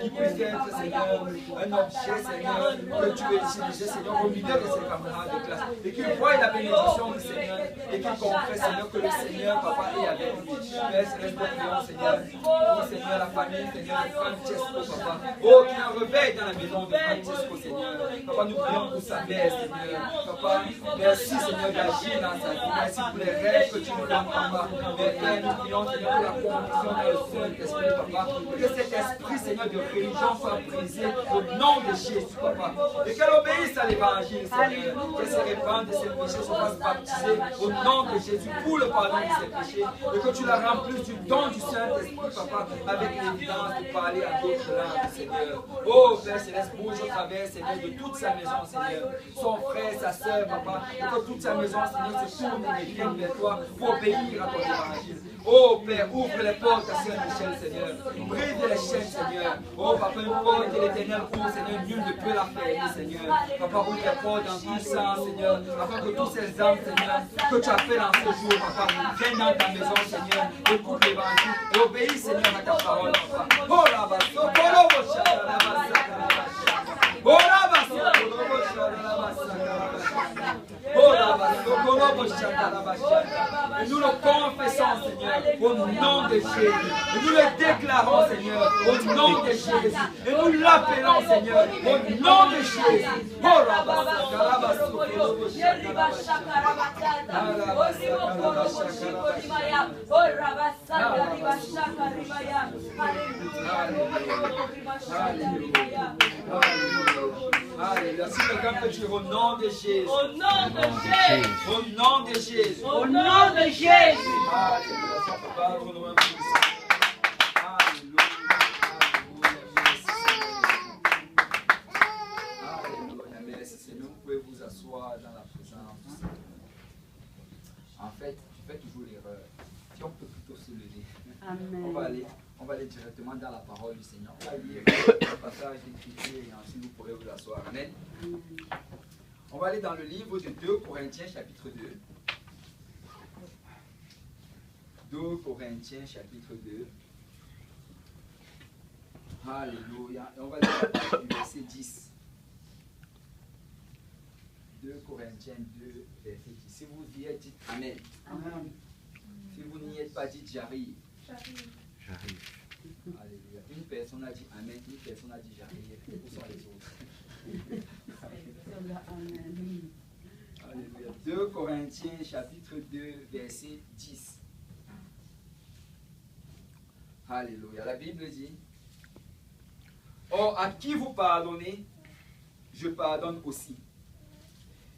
qui puisse être, Seigneur, un objet, Seigneur, que tu veux utiliser, Seigneur, au milieu de ses camarades de classe. Et qu'il voie la bénédiction du Seigneur et qu'il comprenne, Seigneur, que le Seigneur, Papa, est avec lui. Père Céleste, nous prions, Seigneur, pour, Seigneur, la famille, Seigneur, de Francesco, Papa. Oh, qu'il y ait un réveil dans la maison de Francesco, Seigneur. Papa, nous prions pour sa mère, Seigneur. Papa, merci, Seigneur, d'agir dans sa vie. Merci pour les rêves que tu nous donnes, Papa. Mais Père, nous prions, Seigneur, pour la conviction dans le Saint-Esprit, Papa. Que cet esprit, Seigneur, de religion soit brisé au nom de Jésus, Papa. Et qu'elle obéisse à l'évangile, Seigneur. Qu'elle se répande de ses péchés, se fasse baptiser au nom de Jésus pour le pardon de ses péchés. Et que tu la remplisses du don du Saint-Esprit, Papa, avec l'évidence de parler à d'autres langues, Seigneur. Oh, Père Céleste, bouge au travers, Seigneur, de toute sa maison, Seigneur. Son frère, sa soeur, Papa. Et que toute sa maison, Seigneur, se tourne et vienne vers toi pour obéir à ton évangile. Oh Père, ouvre les portes à Saint-Michel, Seigneur. Brise les chaînes, Seigneur. Oh Papa, une porte que l'Éternel ouvre, Seigneur, nul ne peut la fermer, Seigneur. Papa, ouvre les portes dans tout ça, Seigneur, afin que tous ces âmes, Seigneur, que tu as fait dans ce jour, Papa, viennent dans ta maison, Seigneur, écoute l'évangile et obéis, Seigneur, à ta parole, Papa. Oh là-bas, et nous le confessons, Seigneur, au nom de Jésus. Et nous le déclarons, Seigneur, au nom de Jésus. Et nous l'appelons, Seigneur, au nom de Jésus. Alléluia. Si quelqu'un peut dire au nom de Jésus. Au nom de Jésus. Au nom de Jésus. Au nom de Jésus. Alléluia. Ça peut pas être loin. Alléluia. Merci Seigneur. Vous pouvez vous asseoir dans la présence du Seigneur. En fait, tu fais toujours l'erreur. Si on peut plutôt se lever. Amen. On va aller directement dans la parole du Seigneur. On va lire le passage d'écriture et ensuite vous pourrez vous asseoir. Amen. On va aller dans le livre de 2 Corinthiens chapitre 2. 2 Corinthiens chapitre 2. Alléluia. Et on va lire la parole du verset 10. 2 Corinthiens 2, verset 10. Si vous y êtes, dites Amen. Amen. Si vous n'y êtes pas, dites j'arrive. J'arrive. Alléluia. Une personne a dit Amen, une personne a dit j'arrive. Où sont les autres? Alléluia. 2 Corinthiens chapitre 2, verset 10. Alléluia. La Bible dit: Or, à qui vous pardonnez, je pardonne aussi.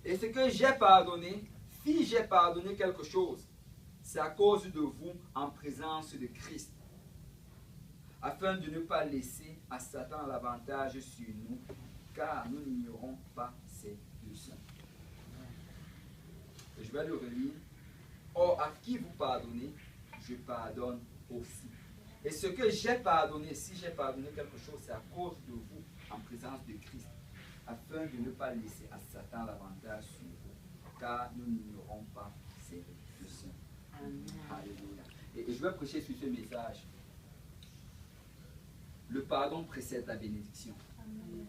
Et ce que j'ai pardonné, si j'ai pardonné quelque chose, c'est à cause de vous en présence de Christ, afin de ne pas laisser à Satan l'avantage sur nous, car nous n'ignorons pas ses leçons. Je vais le relire. Or, à qui vous pardonnez, je pardonne aussi. Et ce que j'ai pardonné, si j'ai pardonné quelque chose, c'est à cause de vous, en présence de Christ, afin de ne pas laisser à Satan l'avantage sur vous, car nous n'ignorons pas ses leçons. Alléluia. Et je vais prêcher sur ce message. Le pardon précède la bénédiction. Amen.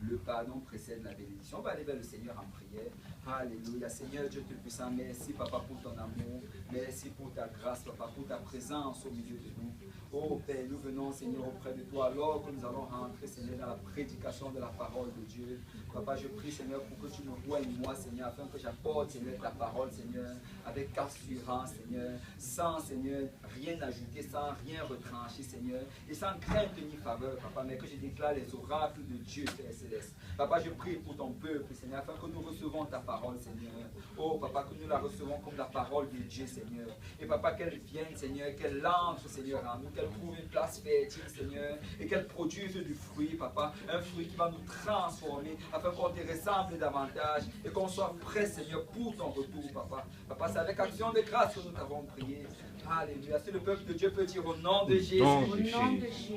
Le pardon précède la bénédiction. On va aller vers le Seigneur en prière. Alléluia. Seigneur Dieu Tout-Puissant, merci Papa pour ton amour. Merci pour ta grâce, Papa, pour ta présence au milieu de nous. Oh Père, nous venons, Seigneur, auprès de toi alors que nous allons rentrer, Seigneur, dans la prédication de la parole de Dieu. Papa, je prie, Seigneur, pour que tu me vois et moi, Seigneur, afin que j'apporte, Seigneur, ta parole, Seigneur, avec assurance, Seigneur, sans, Seigneur, rien ajouter, sans rien retrancher, Seigneur, et sans crainte ni faveur, Papa, mais que je déclare les oracles de Dieu, Père Céleste. Papa, je prie pour ton peuple, Seigneur, afin que nous recevons ta parole, Seigneur. Oh, Papa, que nous la recevons comme la parole de Dieu, Seigneur. Et Papa, qu'elle vienne, Seigneur, qu'elle entre, Seigneur, en nous, qu'elle trouve une place fertile, Seigneur, et qu'elle produise du fruit, Papa, un fruit qui va nous transformer, afin qu'on te ressemble davantage, et qu'on soit prêt, Seigneur, pour ton retour, Papa. Papa, c'est avec action de grâce que nous t'avons prié. Alléluia. Si le peuple de Dieu peut dire au nom de Jésus. Au nom de Jésus.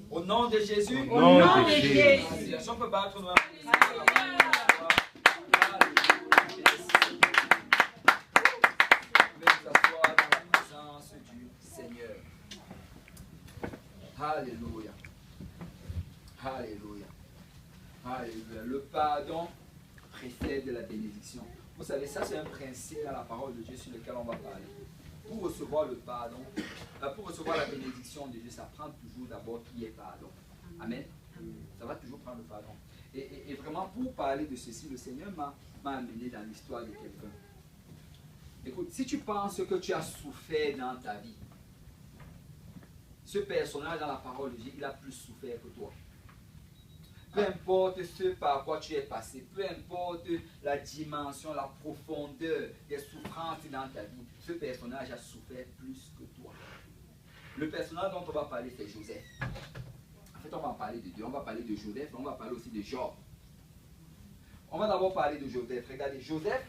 Au nom de Jésus. Au nom de Jésus. Si on peut battre nos mains. Alléluia. Alléluia. Alléluia. Le pardon précède la bénédiction. Vous savez, ça c'est un principe dans la parole de Dieu sur lequel on va parler. Pour recevoir le pardon, pour recevoir la bénédiction de Dieu, ça prend toujours d'abord qu'il y ait pardon. Amen. Ça va toujours prendre le pardon. Et vraiment, pour parler de ceci, le Seigneur m'a amené dans l'histoire de quelqu'un. Écoute, si tu penses que tu as souffert dans ta vie, ce personnage dans la parole de Dieu, il a plus souffert que toi. Peu importe ce par quoi tu es passé, peu importe la dimension, la profondeur des souffrances dans ta vie, ce personnage a souffert plus que toi. Le personnage dont on va parler, c'est Joseph. En fait, on va en parler de deux. On va parler de Joseph, mais on va parler aussi de Job. On va d'abord parler de Joseph. Regardez, Joseph,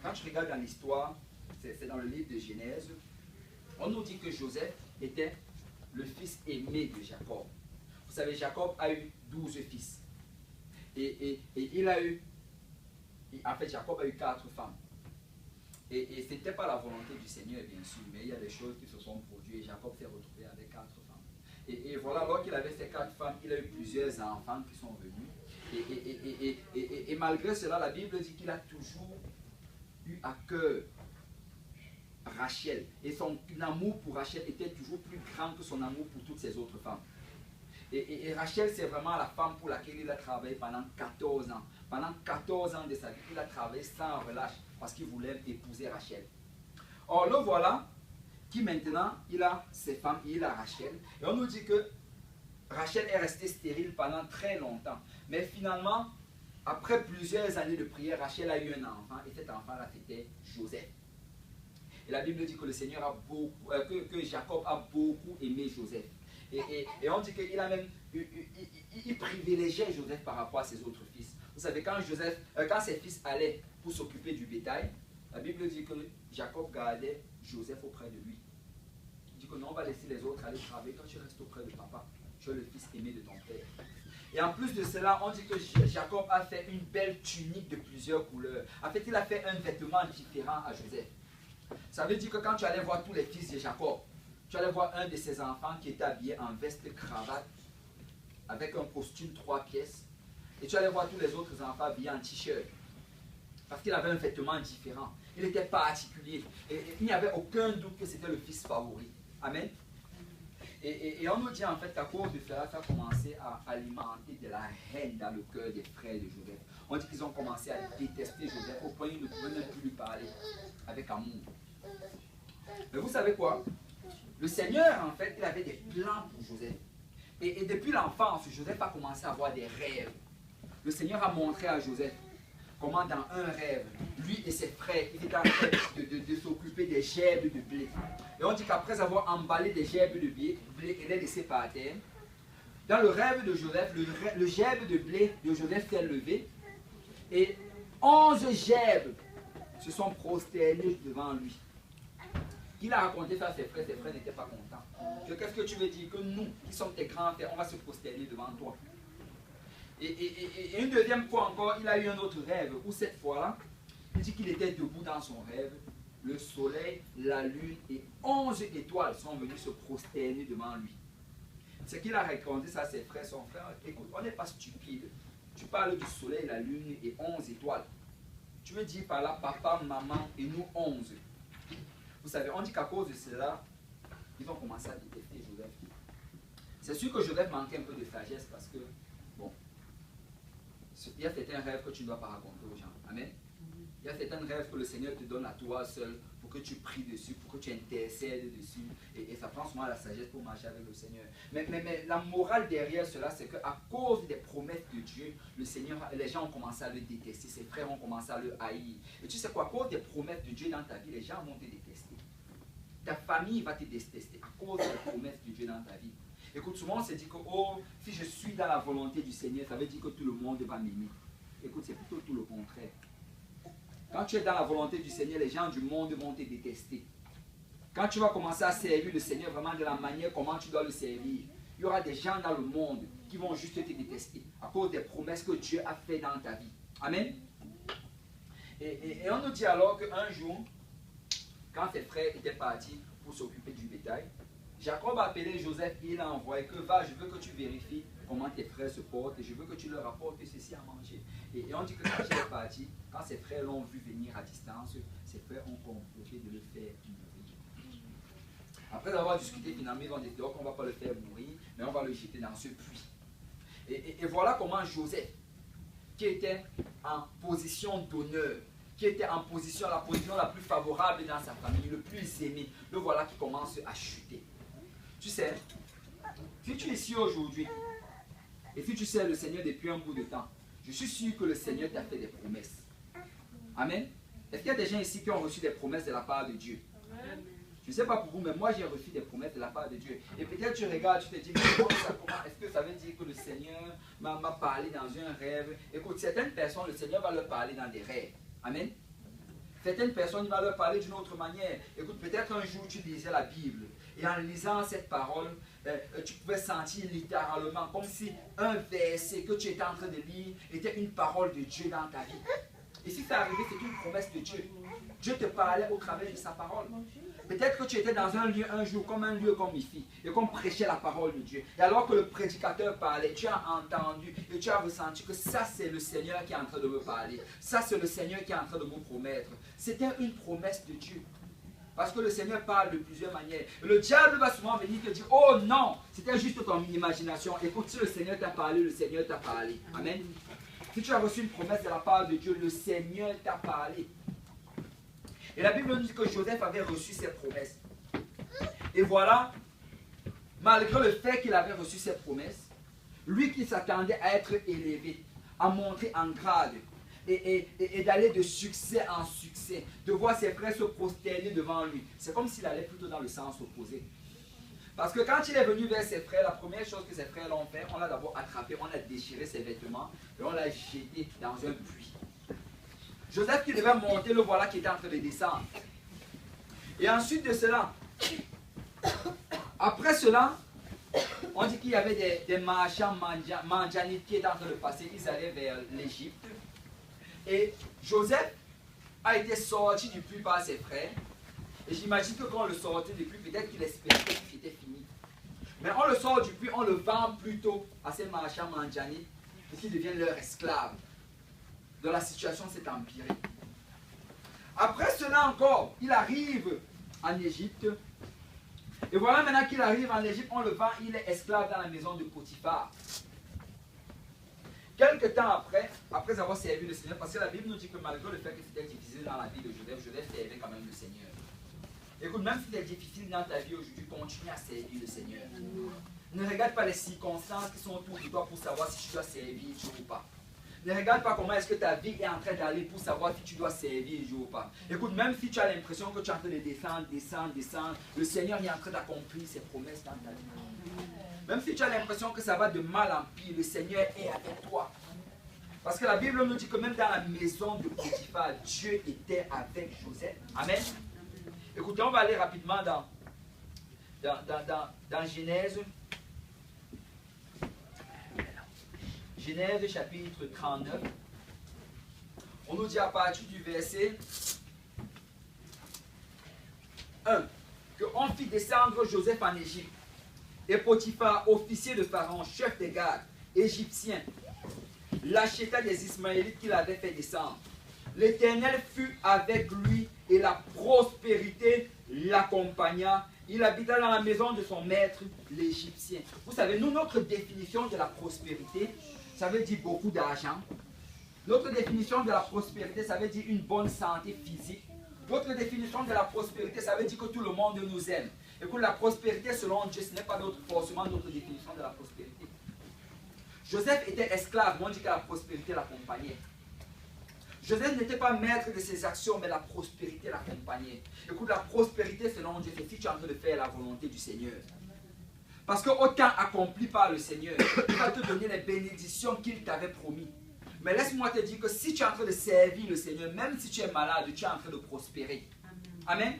quand tu regardes dans l'histoire, c'est dans le livre de Genèse, on nous dit que Joseph était le fils aimé de Jacob. Vous savez, Jacob a eu 12 fils. Et il a eu, en fait, Jacob a eu 4 femmes. Et ce n'était pas la volonté du Seigneur, bien sûr, mais il y a des choses qui se sont produites et Jacob s'est retrouvé avec 4 femmes. Et voilà, alors qu'il avait ces 4 femmes, il a eu plusieurs enfants qui sont venus. Et malgré cela, la Bible dit qu'il a toujours eu à cœur Rachel. Et son amour pour Rachel était toujours plus grand que son amour pour toutes ses autres femmes. Et Rachel, c'est vraiment la femme pour laquelle il a travaillé pendant 14 ans. Pendant 14 ans de sa vie, il a travaillé sans relâche parce qu'il voulait épouser Rachel. Or, le voilà qui maintenant, il a ses femmes, il a Rachel. Et on nous dit que Rachel est restée stérile pendant très longtemps. Mais finalement, après plusieurs années de prière, Rachel a eu un enfant. Et cet enfant-là, c'était Joseph. Et la Bible dit que le Seigneur a beaucoup, que Jacob a beaucoup aimé Joseph. Et on dit qu'il a même, il privilégiait Joseph par rapport à ses autres fils. Vous savez, quand ses fils allaient pour s'occuper du bétail, la Bible dit que Jacob gardait Joseph auprès de lui. Il dit que non, on va laisser les autres aller travailler, toi tu restes auprès de papa. Tu es le fils aimé de ton père. Et en plus de cela, on dit que Jacob a fait une belle tunique de plusieurs couleurs. En fait, il a fait un vêtement différent à Joseph. Ça veut dire que quand tu allais voir tous les fils de Jacob, tu allais voir un de ses enfants qui était habillé en veste cravate, avec un costume 3 pièces. Et tu allais voir tous les autres enfants habillés en t-shirt. Parce qu'il avait un vêtement différent. Il était particulier. Et il n'y avait aucun doute que c'était le fils favori. Amen. Et on nous dit en fait qu'à cause de cela, ça a commencé à alimenter de la haine dans le cœur des frères de Joseph. On dit qu'ils ont commencé à détester Joseph au point où ils ne pouvaient même plus lui parler avec amour. Mais vous savez quoi? Le Seigneur, en fait, il avait des plans pour Joseph. Et depuis l'enfance, Joseph a commencé à avoir des rêves. Le Seigneur a montré à Joseph comment dans un rêve, lui et ses frères, ils étaient en train de s'occuper des gerbes de blé. Et on dit qu'après avoir emballé des gerbes de blé et les laissé par terre, dans le rêve de Joseph, le gerbe de blé de Joseph s'est levé et 11 gerbes se sont prosternés devant lui. Il a raconté ça à ses frères n'étaient pas contents. Qu'est-ce que tu veux dire? Que nous, qui sommes tes grands frères, on va se prosterner devant toi. Et une deuxième fois encore, il a eu un autre rêve, où cette fois-là, il dit qu'il était debout dans son rêve. Le soleil, la lune et 11 étoiles sont venus se prosterner devant lui. Ce qu'il a raconté ça à ses frères, son frère, écoute, on n'est pas stupide. Tu parles du soleil, la lune et 11 étoiles. Tu veux dire par là, papa, maman et nous 11. Vous savez, on dit qu'à cause de cela, ils ont commencé à détester Joseph. C'est sûr que Joseph manquait un peu de sagesse parce que, bon, il y a certains rêves que tu ne dois pas raconter aux gens. Amen. Il y a certains rêves que le Seigneur te donne à toi seul pour que tu pries dessus, pour que tu intercèdes dessus. Et ça prend souvent la sagesse pour marcher avec le Seigneur. Mais la morale derrière cela, c'est qu'à cause des promesses de Dieu, le Seigneur, les gens ont commencé à le détester. Ses frères ont commencé à le haïr. Et tu sais quoi, à cause des promesses de Dieu dans ta vie, les gens vont te détester. Ta famille va te détester à cause des promesses de Dieu dans ta vie. Écoute, souvent on se dit que oh, si je suis dans la volonté du Seigneur, ça veut dire que tout le monde va m'aimer. Écoute, c'est plutôt tout le contraire. Quand tu es dans la volonté du Seigneur, les gens du monde vont te détester. Quand tu vas commencer à servir le Seigneur vraiment de la manière comment tu dois le servir, il y aura des gens dans le monde qui vont juste te détester à cause des promesses que Dieu a faites dans ta vie. Amen. Et on nous dit alors qu'un jour, quand ses frères étaient partis pour s'occuper du bétail, Jacob a appelé Joseph et il a envoyé que va, je veux que tu vérifies comment tes frères se portent et je veux que tu leur apportes ceci à manger. Et on dit que quand j'ai parti, quand ses frères l'ont vu venir à distance, ses frères ont comploté de le faire mourir. Après avoir discuté, finalement, ils ont dit qu'on ne va pas le faire mourir, mais on va le jeter dans ce puits. Et voilà comment Joseph, qui était en position d'honneur, qui était en position, la position la plus favorable dans sa famille, le plus aimé, le voilà qui commence à chuter. Tu sais, si tu es ici aujourd'hui, et si tu sais le Seigneur depuis un bout de temps, je suis sûr que le Seigneur t'a fait des promesses. Amen. Est-ce qu'il y a des gens ici qui ont reçu des promesses de la part de Dieu? Amen. Je ne sais pas pour vous, mais moi j'ai reçu des promesses de la part de Dieu. Et peut-être tu regardes, tu te dis, mais comment est-ce que ça veut dire que le Seigneur m'a parlé dans un rêve? Écoute, certaines personnes, le Seigneur va leur parler dans des rêves. Amen. Certaines personnes, il va leur parler d'une autre manière. Écoute, peut-être un jour tu lisais la Bible. Et en lisant cette parole, tu pouvais sentir littéralement comme si un verset que tu étais en train de lire était une parole de Dieu dans ta vie. Et si c'est arrivé, c'est une promesse de Dieu. Dieu te parlait au travers de sa parole. Peut-être que tu étais dans un lieu un jour, comme un lieu comme ici, et qu'on prêchait la parole de Dieu. Et alors que le prédicateur parlait, tu as entendu et tu as ressenti que ça c'est le Seigneur qui est en train de me parler. Ça c'est le Seigneur qui est en train de me promettre. C'était une promesse de Dieu. Parce que le Seigneur parle de plusieurs manières. Le diable va souvent venir te dire, oh non, c'était juste ton imagination. Écoute, si le Seigneur t'a parlé, le Seigneur t'a parlé. Amen. Si tu as reçu une promesse de la part de Dieu, le Seigneur t'a parlé. Et la Bible nous dit que Joseph avait reçu ses promesses. Et voilà, malgré le fait qu'il avait reçu ses promesses, lui qui s'attendait à être élevé, à monter en grade, et d'aller de succès en succès, de voir ses frères se prosterner devant lui, c'est comme s'il allait plutôt dans le sens opposé. Parce que quand il est venu vers ses frères, la première chose que ses frères l'ont fait, on l'a d'abord attrapé, on a déchiré ses vêtements, et on l'a jeté dans un puits. Joseph qui devait monter, le voilà qui était en train de descendre. Et ensuite de cela, après cela, on dit qu'il y avait des marchands mandjanites qui étaient en train de passer, ils allaient vers l'Égypte. Et Joseph a été sorti du puits par ses frères. Et j'imagine que quand on le sortait du puits, peut-être qu'il espérait que c'était fini. Mais on le sort du puits, on le vend plutôt à ces marchands mandjanites pour qu'ils deviennent leurs esclaves. Donc la situation s'est empirée. Après cela encore, il arrive en Égypte. Et voilà maintenant qu'il arrive en Égypte, on le vend, il est esclave dans la maison de Potiphar. Quelque temps après avoir servi le Seigneur, parce que la Bible nous dit que malgré le fait que c'était difficile dans la vie de Joseph, Joseph servait quand même le Seigneur. Écoute, même si c'est difficile dans ta vie aujourd'hui, continue à servir le Seigneur. Ne regarde pas les circonstances qui sont autour de toi pour savoir si tu dois servir Dieu ou pas. Ne regarde pas comment est-ce que ta vie est en train d'aller pour savoir si tu dois servir Dieu ou pas. Écoute, même si tu as l'impression que tu es en train de descendre, le Seigneur est en train d'accomplir ses promesses dans ta vie. Même si tu as l'impression que ça va de mal en pire, le Seigneur est avec toi. Parce que la Bible nous dit que même dans la maison de Potiphar, Dieu était avec Joseph. Amen. Écoutez, on va aller rapidement dans Genèse. Genèse chapitre 39. On nous dit à partir du verset 1 qu'on fit descendre Joseph en Égypte. Et Potiphar, officier de Pharaon, chef des gardes, égyptien, l'acheta des Ismaélites qu'il avait fait descendre. L'Éternel fut avec lui et la prospérité l'accompagna. Il habita dans la maison de son maître, l'Égyptien. Vous savez, nous, notre définition de la prospérité, ça veut dire beaucoup d'argent. Notre définition de la prospérité, ça veut dire une bonne santé physique. Notre définition de la prospérité, ça veut dire que tout le monde nous aime. Et que la prospérité, selon Dieu, ce n'est pas forcément notre définition de la prospérité. Joseph était esclave, mais on dit que la prospérité l'accompagnait. Joseph n'était pas maître de ses actions, mais la prospérité l'accompagnait. Écoute, la prospérité, selon Dieu, c'est si tu es en train de faire la volonté du Seigneur. Parce que autant accompli par le Seigneur, il va te donner les bénédictions qu'il t'avait promis. Mais laisse-moi te dire que si tu es en train de servir le Seigneur, même si tu es malade, tu es en train de prospérer. Amen. Amen.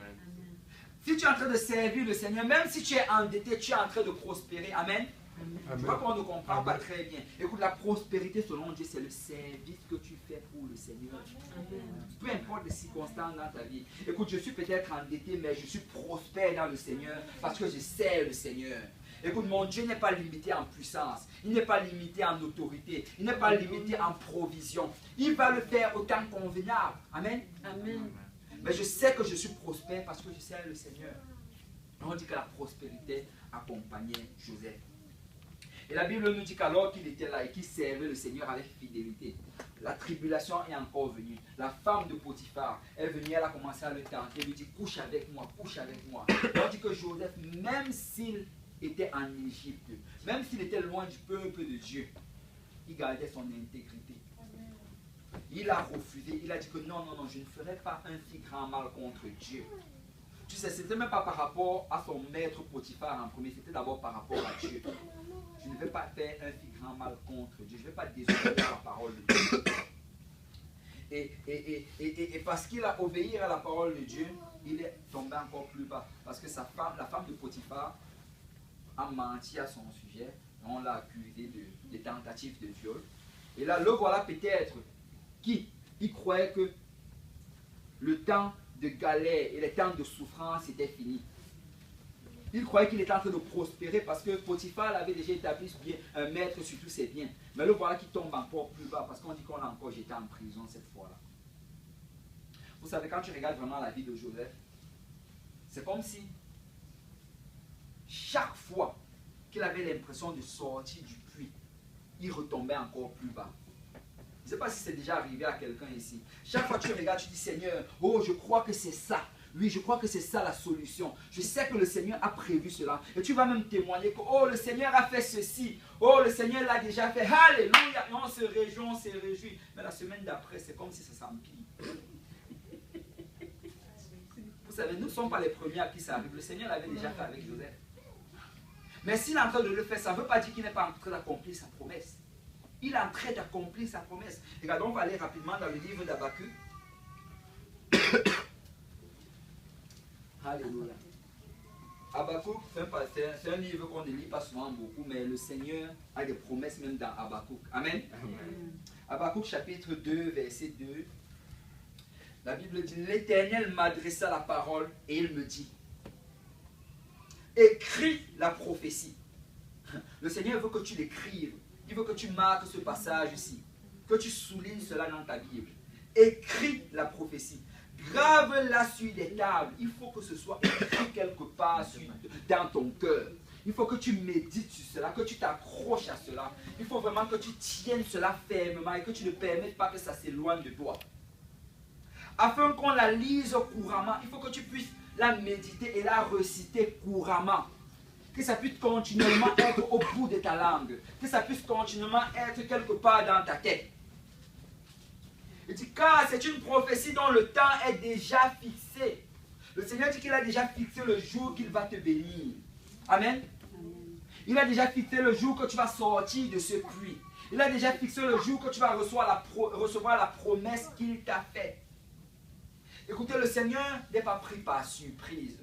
Si tu es en train de servir le Seigneur, même si tu es endetté, tu es en train de prospérer. Amen. Amen. Je crois qu'on ne comprend pas très bien. Écoute, la prospérité selon Dieu, c'est le service que tu fais pour le Seigneur. Amen. Peu importe les circonstances dans ta vie. Écoute, je suis peut-être endetté, mais je suis prospère dans le Seigneur parce que je sers le Seigneur. Écoute, mon Dieu n'est pas limité en puissance. Il n'est pas limité en autorité. Il n'est pas limité en provision. Il va le faire au temps convenable. Amen. Amen. Mais je sais que je suis prospère parce que je sais le Seigneur. On dit que la prospérité accompagnait Joseph. Et la Bible nous dit qu'alors qu'il était là et qu'il servait le Seigneur avec fidélité, la tribulation est encore venue. La femme de Potiphar est venue, elle a commencé à le tenter, elle lui dit couche avec moi, couche avec moi. On dit que Joseph, même s'il était en Égypte, même s'il était loin du peuple de Dieu, il gardait son intégrité. Il a refusé, il a dit que non, non, non, je ne ferai pas un si grand mal contre Dieu. Tu sais, ce n'était même pas par rapport à son maître Potiphar en premier, c'était d'abord par rapport à Dieu. Je ne vais pas faire un si grand mal contre Dieu, je ne vais pas désobéir à la parole de Dieu. Et parce qu'il a obéi à la parole de Dieu, il est tombé encore plus bas. Parce que sa femme, la femme de Potiphar, a menti à son sujet. On l'a accusé de tentative de viol. Et là, le voilà peut-être qui il croyait que le temps de galère et le temps de souffrance était fini. Il croyait qu'il était en train de prospérer parce que Potiphar avait déjà établi un maître sur tous ses biens. Mais le voilà qui tombe encore plus bas parce qu'on dit qu'on l'a encore jeté en prison cette fois-là. Vous savez, quand tu regardes vraiment la vie de Joseph, c'est comme si chaque fois qu'il avait l'impression de sortir du puits, il retombait encore plus bas. Je ne sais pas si c'est déjà arrivé à quelqu'un ici. Chaque fois que tu regardes, tu dis Seigneur, oh je crois que c'est ça. Oui, je crois que c'est ça la solution. Je sais que le Seigneur a prévu cela. Et tu vas même témoigner que, oh, le Seigneur a fait ceci. Oh, le Seigneur l'a déjà fait. Alléluia. Et on se réjouit, on se réjouit. Mais la semaine d'après, c'est comme si ça s'empile. Vous savez, nous ne sommes pas les premiers à qui ça arrive. Le Seigneur l'avait déjà fait avec Joseph. Mais s'il est en train de le faire, ça ne veut pas dire qu'il n'est pas en train d'accomplir sa promesse. Il est en train d'accomplir sa promesse. Regardons, on va aller rapidement dans le livre d'Habakkuk. Alléluia. Habakkuk, c'est un livre qu'on ne lit pas souvent beaucoup, mais le Seigneur a des promesses même dans Habakkuk. Amen. Habakkuk chapitre 2, verset 2. La Bible dit, l'Éternel m'adressa la parole et il me dit, écris la prophétie. Le Seigneur veut que tu l'écrives. Il veut que tu marques ce passage ici. Que tu soulignes cela dans ta Bible. Écris la prophétie. Grave-la sur des tables. Il faut que ce soit écrit quelque part dans ton cœur. Il faut que tu médites sur cela, que tu t'accroches à cela. Il faut vraiment que tu tiennes cela fermement et que tu ne permettes pas que ça s'éloigne de toi. Afin qu'on la lise couramment, il faut que tu puisses la méditer et la reciter couramment. Que ça puisse continuellement être au bout de ta langue. Que ça puisse continuellement être quelque part dans ta tête. Il dit, car c'est une prophétie dont le temps est déjà fixé. Le Seigneur dit qu'il a déjà fixé le jour qu'il va te bénir. Amen. Il a déjà fixé le jour que tu vas sortir de ce puits. Il a déjà fixé le jour que tu vas recevoir la promesse qu'il t'a faite. Écoutez, le Seigneur n'est pas pris par surprise.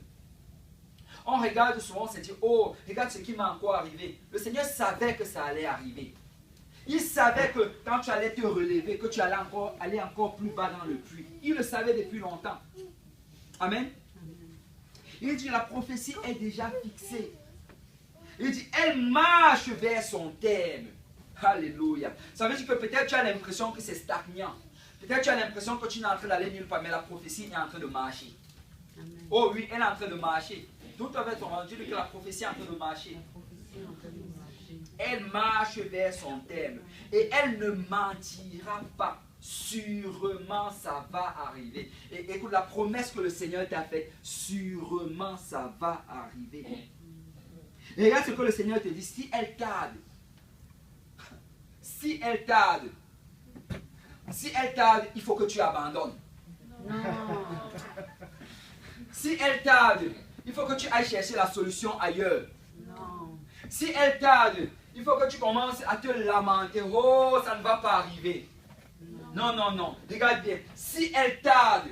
On regarde souvent, on se dit, oh, regarde ce qui m'est encore arrivé. Le Seigneur savait que ça allait arriver. Il savait que quand tu allais te relever, que tu allais aller encore plus bas dans le puits. Il le savait depuis longtemps. Amen. Il dit, la prophétie est déjà fixée. Il dit, elle marche vers son terme. Alléluia. Ça veut dire que peut-être tu as l'impression que c'est stagnant. Peut-être tu as l'impression que tu n'es en train d'aller nulle part, mais la prophétie est en train de marcher. Amen. Oh oui, elle est en train de marcher. Tout avec ton rendu que la prophétie est en train de marcher. Elle marche vers son terme. Et elle ne mentira pas. Sûrement ça va arriver. Et écoute, la promesse que le Seigneur t'a faite, sûrement ça va arriver. Et regarde ce que le Seigneur te dit. Si elle tarde, si elle tarde, il faut que tu abandonnes. Non. Si elle tarde, il faut que tu ailles chercher la solution ailleurs. Non. Si elle tarde, il faut que tu commences à te lamenter. Oh, ça ne va pas arriver. Non, non, non. Regarde bien. Si elle tarde,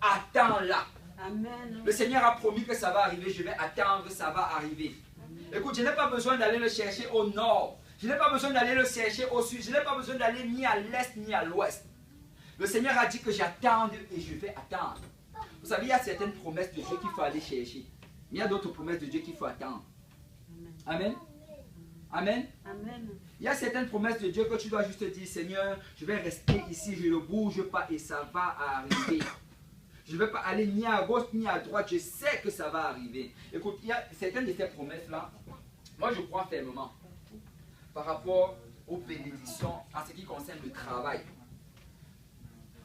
attends-la. Amen. Le Seigneur a promis que ça va arriver. Je vais attendre, ça va arriver. Amen. Écoute, je n'ai pas besoin d'aller le chercher au nord. Je n'ai pas besoin d'aller le chercher au sud. Je n'ai pas besoin d'aller ni à l'est ni à l'ouest. Le Seigneur a dit que j'attende et je vais attendre. Vous savez, il y a certaines promesses de Dieu qu'il faut aller chercher. Mais il y a d'autres promesses de Dieu qu'il faut attendre. Amen. Amen. Amen. Amen. Il y a certaines promesses de Dieu que tu dois juste dire, Seigneur, je vais rester ici, je ne bouge pas et ça va arriver. Je ne vais pas aller ni à gauche ni à droite, je sais que ça va arriver. Écoute, il y a certaines de ces promesses-là, moi je crois fermement par rapport aux bénédictions en ce qui concerne le travail.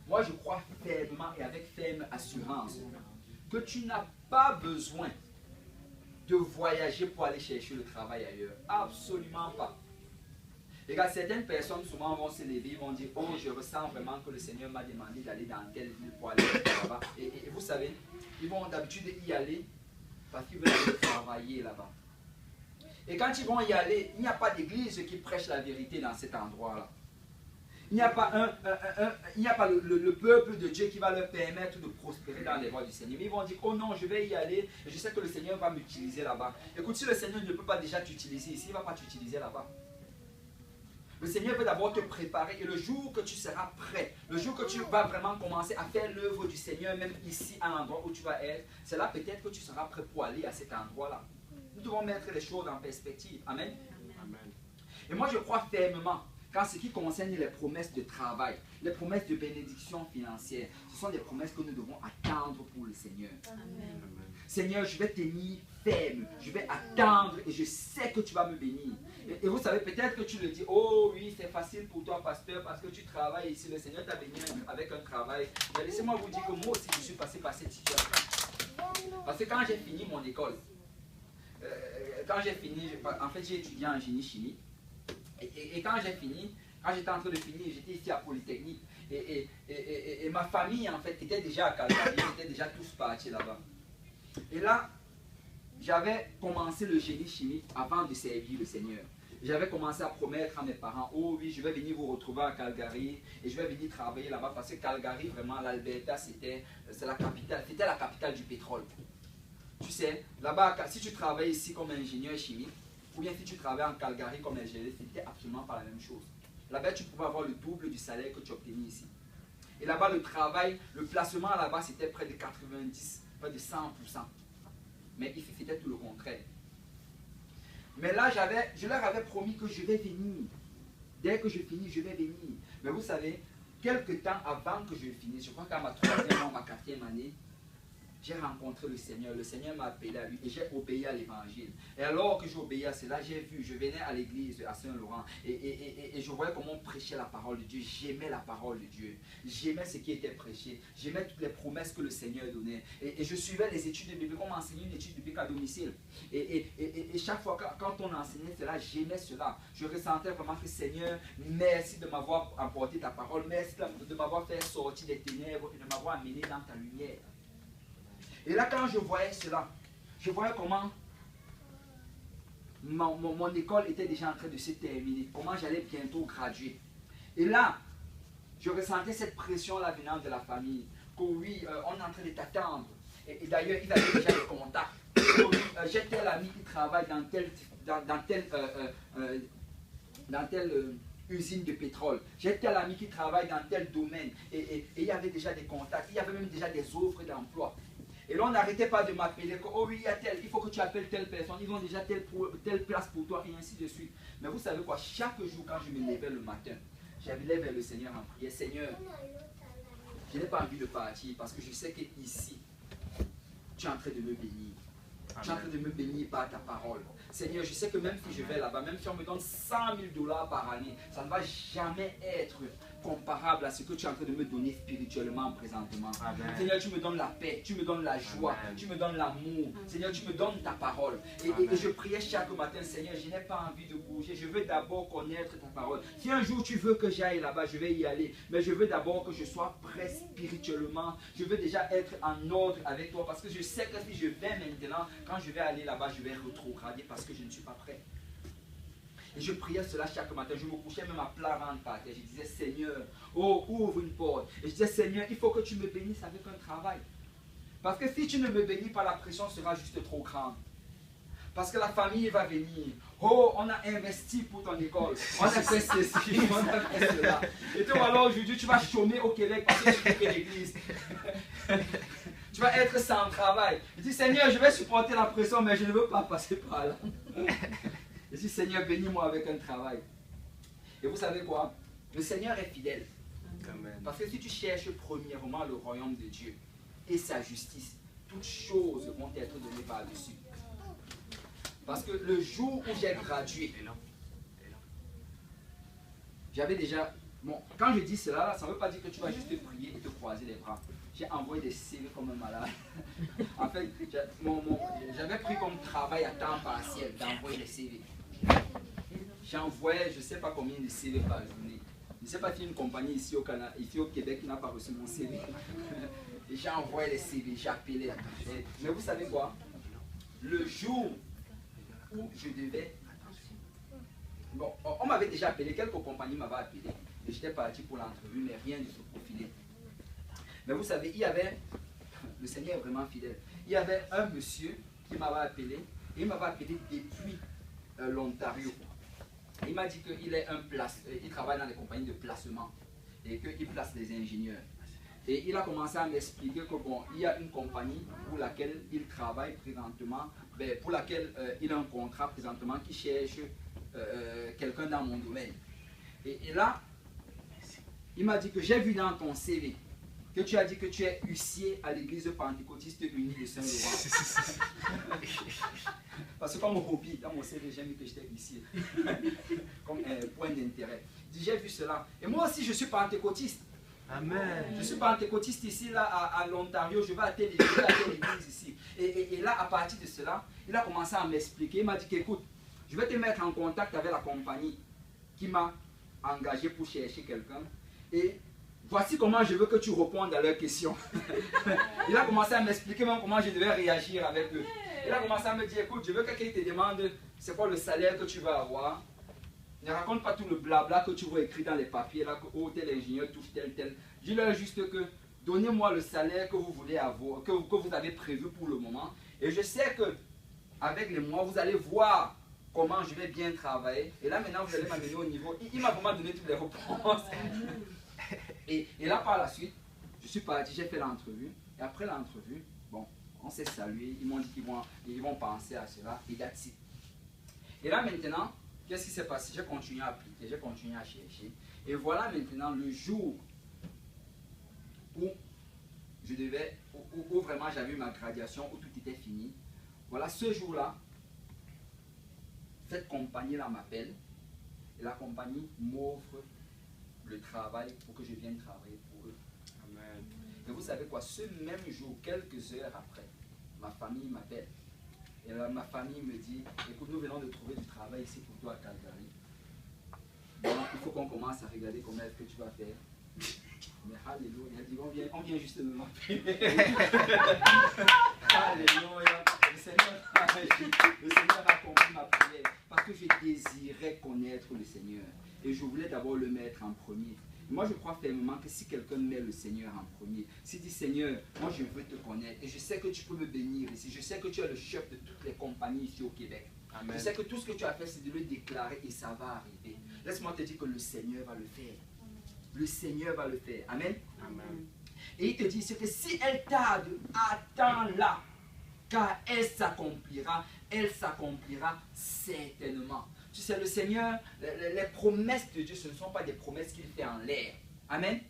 Moi je crois fermement et avec ferme assurance que tu n'as pas besoin de voyager pour aller chercher le travail ailleurs. Absolument pas. Regarde, certaines personnes souvent vont se lever, ils vont dire, oh, je ressens vraiment que le Seigneur m'a demandé d'aller dans telle ville pour aller là-bas. Et vous savez, ils vont d'habitude y aller parce qu'ils veulent aller travailler là-bas. Et quand ils vont y aller, il n'y a pas d'église qui prêche la vérité dans cet endroit-là. Il n'y a pas, le peuple de Dieu qui va leur permettre de prospérer dans les voies du Seigneur. Mais ils vont dire, oh non, je vais y aller, et je sais que le Seigneur va m'utiliser là-bas. Écoute, si le Seigneur ne peut pas déjà t'utiliser ici, il ne va pas t'utiliser là-bas. Le Seigneur veut d'abord te préparer, et le jour que tu seras prêt, le jour que tu vas vraiment commencer à faire l'œuvre du Seigneur, même ici à l'endroit où tu vas être, c'est là peut-être que tu seras prêt pour aller à cet endroit-là. Nous devons mettre les choses en perspective. Amen. Amen. Et moi je crois fermement qu'en ce qui concerne les promesses de travail, les promesses de bénédiction financière, ce sont des promesses que nous devons attendre pour le Seigneur. Amen. Seigneur, je vais tenir ferme, je vais attendre et je sais que tu vas me bénir. Et vous savez, peut-être que tu le dis, oh oui, c'est facile pour toi, pasteur, parce que tu travailles ici, le Seigneur t'a béni avec un travail. Mais laissez-moi vous dire que moi aussi, je suis passé par cette situation. Parce que quand j'ai fini mon école, en fait, j'ai étudié en génie chimie. Et quand j'ai fini, quand j'étais en train de finir, j'étais ici à Polytechnique. Et ma famille, en fait, était déjà à Calgary, ils étaient déjà tous partis là-bas. Et là, j'avais commencé le génie chimique avant de servir le Seigneur. J'avais commencé à promettre à mes parents, oh oui, je vais venir vous retrouver à Calgary et je vais venir travailler là-bas parce que Calgary, vraiment, l'Alberta, c'était la capitale du pétrole. Tu sais, là-bas, si tu travailles ici comme ingénieur chimique, ou bien si tu travailles en Calgary comme ingénieur, c'était absolument pas la même chose. Là-bas, tu pouvais avoir le double du salaire que tu obtenais ici. Et là-bas, le travail, le placement là-bas, c'était près de 90, près de 100%. Mais ici, c'était tout le contraire. Mais là, je leur avais promis que je vais venir. Dès que je finis, je vais venir. Mais vous savez, quelques temps avant que je finisse, je crois qu'à ma 3e ou ma 4e année, j'ai rencontré le Seigneur. Le Seigneur m'a appelé à lui et j'ai obéi à l'évangile. Et alors que j'ai obéi à cela, j'ai vu, je venais à l'église à Saint-Laurent et je voyais comment on prêchait la parole de Dieu. J'aimais la parole de Dieu. J'aimais ce qui était prêché. J'aimais toutes les promesses que le Seigneur donnait. Et je suivais les études bibliques. On m'enseignait une étude biblique à domicile. Et chaque fois quand on enseignait cela, j'aimais cela. Je ressentais vraiment que Seigneur, merci de m'avoir apporté ta parole. Merci de m'avoir fait sortir des ténèbres et de m'avoir amené dans ta lumière. Et là, quand je voyais cela, je voyais comment mon école était déjà en train de se terminer, comment j'allais bientôt graduer. Et là, je ressentais cette pression-là venant de la famille, que oui, on est en train de t'attendre. Et d'ailleurs, ils avaient déjà des contacts. J'ai tel ami qui travaille dans telle usine de pétrole. J'ai tel ami qui travaille dans tel domaine. Et il y avait déjà des contacts, il y avait même déjà des offres d'emploi. Et là, on n'arrêtait pas de m'appeler, oh oui, il y a tel, il faut que tu appelles telle personne, ils ont déjà telle place pour toi, et ainsi de suite. Mais vous savez quoi, chaque jour, quand je me levais le matin, j'allais vers le Seigneur en prière, Seigneur, je n'ai pas envie de partir parce que je sais qu'ici, tu es en train de me bénir. Tu es en train de me bénir par ta parole. Seigneur, je sais que même si je vais là-bas, même si on me donne 100 000 $ par année, ça ne va jamais être comparable à ce que tu es en train de me donner spirituellement présentement. Amen. Seigneur, tu me donnes la paix, tu me donnes la joie, Amen. Tu me donnes l'amour. Seigneur, tu me donnes ta parole. Et je priais chaque matin, Seigneur, je n'ai pas envie de bouger. Je veux d'abord connaître ta parole. Si un jour tu veux que j'aille là-bas, je vais y aller. Mais je veux d'abord que je sois prêt spirituellement. Je veux déjà être en ordre avec toi. Parce que je sais que si je vais maintenant, quand je vais aller là-bas, je vais rétrograder parce que je ne suis pas prêt. Et je priais cela chaque matin. Je me couchais même à plat ventre par terre. Je disais, Seigneur, oh, ouvre une porte. Et je disais, Seigneur, il faut que tu me bénisses avec un travail. Parce que si tu ne me bénis pas, la pression sera juste trop grande. Parce que la famille va venir. Oh, on a investi pour ton école. On a fait ceci, on a fait cela. Et toi, alors aujourd'hui, tu vas chômer au Québec parce que tu fais l'église. Tu vas être sans travail. Je dis, Seigneur, je vais supporter la pression, mais je ne veux pas passer par là. Je dis, Seigneur, bénis-moi avec un travail. Et vous savez quoi? Le Seigneur est fidèle. Amen. Parce que si tu cherches premièrement le royaume de Dieu et sa justice, toutes choses vont être données par-dessus. Parce que le jour où j'ai gradué, j'avais déjà... Bon, quand je dis cela, ça ne veut pas dire que tu vas juste prier et te croiser les bras. J'ai envoyé des CV comme un malade. En fait, j'avais pris comme travail à temps partiel d'envoyer des CV. J'envoyais je ne sais pas combien de CV par journée. Je ne sais pas s'il y a une compagnie ici au Canada, ici au Québec qui n'a pas reçu mon CV. Et j'ai envoyé les CV, j'appelais. Mais vous savez quoi? Le jour où je devais... Bon, on m'avait déjà appelé, quelques compagnies m'avaient appelé. Et j'étais parti pour l'entrevue, mais rien ne se profilait. Mais vous savez, il y avait... Le Seigneur est vraiment fidèle. Il y avait un monsieur qui m'avait appelé. Et il m'avait appelé depuis l'Ontario. Il m'a dit qu'il est il travaille dans les compagnies de placement et qu'il place des ingénieurs. Et il a commencé à m'expliquer que bon, il y a une compagnie pour laquelle il travaille présentement, pour laquelle il a un contrat présentement qui cherche quelqu'un dans mon domaine. Et là, il m'a dit que j'ai vu dans ton CV que tu as dit que tu es huissier à l'église pentecôtiste unie de Saint-Laurent. Parce que comme hobby, dans mon CV, j'ai mis que j'étais huissier. Comme point d'intérêt. J'ai vu cela. Et moi aussi, je suis pentecôtiste. Amen. Je suis pentecôtiste ici, là, à l'Ontario. Je vais à telle église ici. Et là, à partir de cela, il a commencé à m'expliquer. Il m'a dit qu'écoute, je vais te mettre en contact avec la compagnie qui m'a engagé pour chercher quelqu'un. Et voici comment je veux que tu répondes à leurs questions. Il a commencé à m'expliquer même comment je devais réagir avec eux. Il a commencé à me dire, écoute, je veux que quelqu'un te demande c'est quoi le salaire que tu vas avoir. Ne raconte pas tout le blabla que tu vois écrit dans les papiers, là, que oh, tel ingénieur touche tel. Dis-leur juste que donnez-moi le salaire que vous voulez avoir, que vous avez prévu pour le moment. Et je sais que avec les mois, vous allez voir comment je vais bien travailler. Et là, maintenant, vous allez m'amener au niveau. Il m'a vraiment donné toutes les réponses. Et là, par la suite, je suis parti, j'ai fait l'entrevue. Et après l'entrevue, bon, on s'est salué. Ils m'ont dit qu'ils vont penser à cela. Et that's it. Et là, maintenant, qu'est-ce qui s'est passé? J'ai continué à appliquer, j'ai continué à chercher. Et voilà maintenant le jour où je devais, où vraiment j'avais eu ma graduation, où tout était fini. Voilà, ce jour-là, cette compagnie-là m'appelle. Et la compagnie m'offre le travail pour que je vienne travailler pour eux. Amen. Et vous savez quoi, ce même jour, quelques heures après, ma famille m'appelle. Et là, ma famille me dit, écoute, nous venons de trouver du travail ici pour toi à Calgary. Donc, il faut qu'on commence à regarder comment est-ce que tu vas faire. Mais alléluia, il dit, on vient juste de m'appeler. Alléluia. Le Seigneur a compris ma prière parce que je désirais connaître le Seigneur. Et je voulais d'abord le mettre en premier. Moi, je crois fermement que si quelqu'un met le Seigneur en premier, s'il dit Seigneur, moi je veux te connaître et je sais que tu peux me bénir ici, je sais que tu es le chef de toutes les compagnies ici au Québec. Amen. Je sais que tout ce que tu as fait, c'est de le déclarer et ça va arriver. Laisse-moi te dire que le Seigneur va le faire. Le Seigneur va le faire. Amen. Amen. Et il te dit, c'est que si elle tarde, attends-la, car elle s'accomplira certainement. Tu sais, le Seigneur, les promesses de Dieu, ce ne sont pas des promesses qu'il fait en l'air. Amen.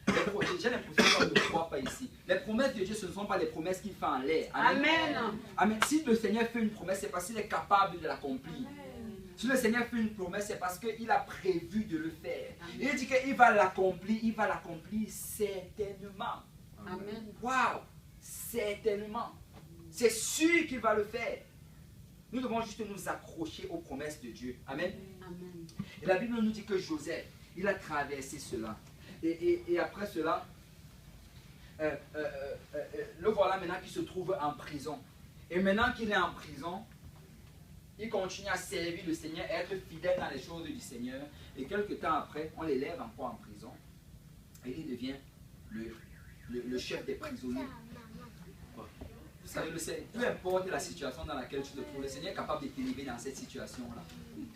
J'ai l'impression qu'on ne croit pas ici. Les promesses de Dieu, ce ne sont pas les promesses qu'il fait en l'air. Amen. Amen. Amen. Si le Seigneur fait une promesse, c'est parce qu'il est capable de l'accomplir. Si le Seigneur fait une promesse, c'est parce qu'il a prévu de le faire. Et il dit qu'il va l'accomplir certainement. Amen. Waouh, certainement. C'est sûr qu'il va le faire. Nous devons juste nous accrocher aux promesses de Dieu. Amen. Amen. Et la Bible nous dit que Joseph, il a traversé cela. Et après cela, le voilà maintenant qui se trouve en prison. Et maintenant qu'il est en prison, il continue à servir le Seigneur, à être fidèle dans les choses du Seigneur. Et quelques temps après, on l'élève encore en prison. Et il devient le chef des prisonniers. Vous savez, peu importe la situation dans laquelle tu te trouves, le Seigneur est capable de t'élever dans cette situation-là.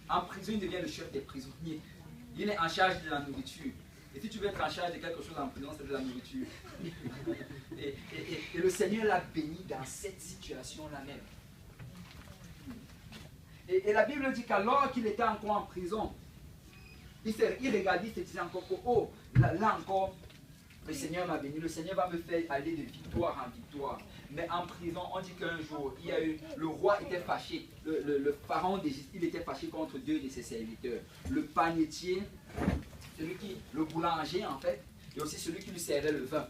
En prison, il devient le chef des prisonniers. Il est en charge de la nourriture. Et si tu veux être en charge de quelque chose en prison, c'est de la nourriture. Et le Seigneur l'a béni dans cette situation-là même. Et la Bible dit qu'alors qu'il était encore en prison, il regardait, il se disait encore que, oh, là encore, le Seigneur m'a béni, le Seigneur va me faire aller de victoire en victoire. Mais en prison, on dit qu'un jour, le roi était fâché, le pharaon d'Égypte, il était fâché contre deux de ses serviteurs. Le panetier, le boulanger en fait, et aussi celui qui lui servait le vin.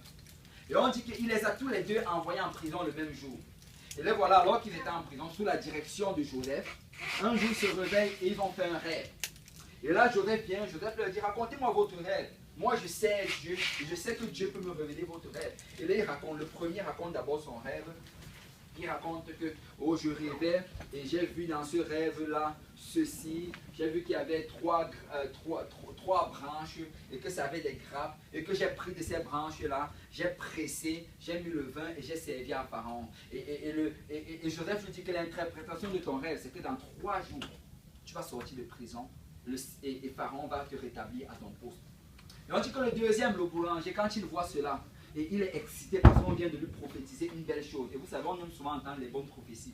Et on dit qu'il les a tous les deux envoyés en prison le même jour. Et là voilà, alors qu'ils étaient en prison, sous la direction de Joseph, un jour ils se réveillent et ils ont fait un rêve. Et là Joseph vient, Joseph leur dit, racontez-moi votre rêve. Moi je sais Dieu, et je sais que Dieu peut me révéler votre rêve. Et là il raconte, le premier raconte d'abord son rêve. Il raconte que, oh je rêvais et j'ai vu dans ce rêve-là ceci, j'ai vu qu'il y avait trois branches et que ça avait des grappes et que j'ai pris de ces branches-là, j'ai pressé, j'ai mis le vin et j'ai servi à Pharaon. Et Joseph lui dit que l'interprétation de ton rêve, c'est que dans 3 jours, tu vas sortir de prison et Pharaon va te rétablir à ton poste. Et on dit que le deuxième, le boulanger, quand il voit cela, et il est excité parce qu'on vient de lui prophétiser une belle chose. Et vous savez, on aime souvent entendre les bonnes prophéties.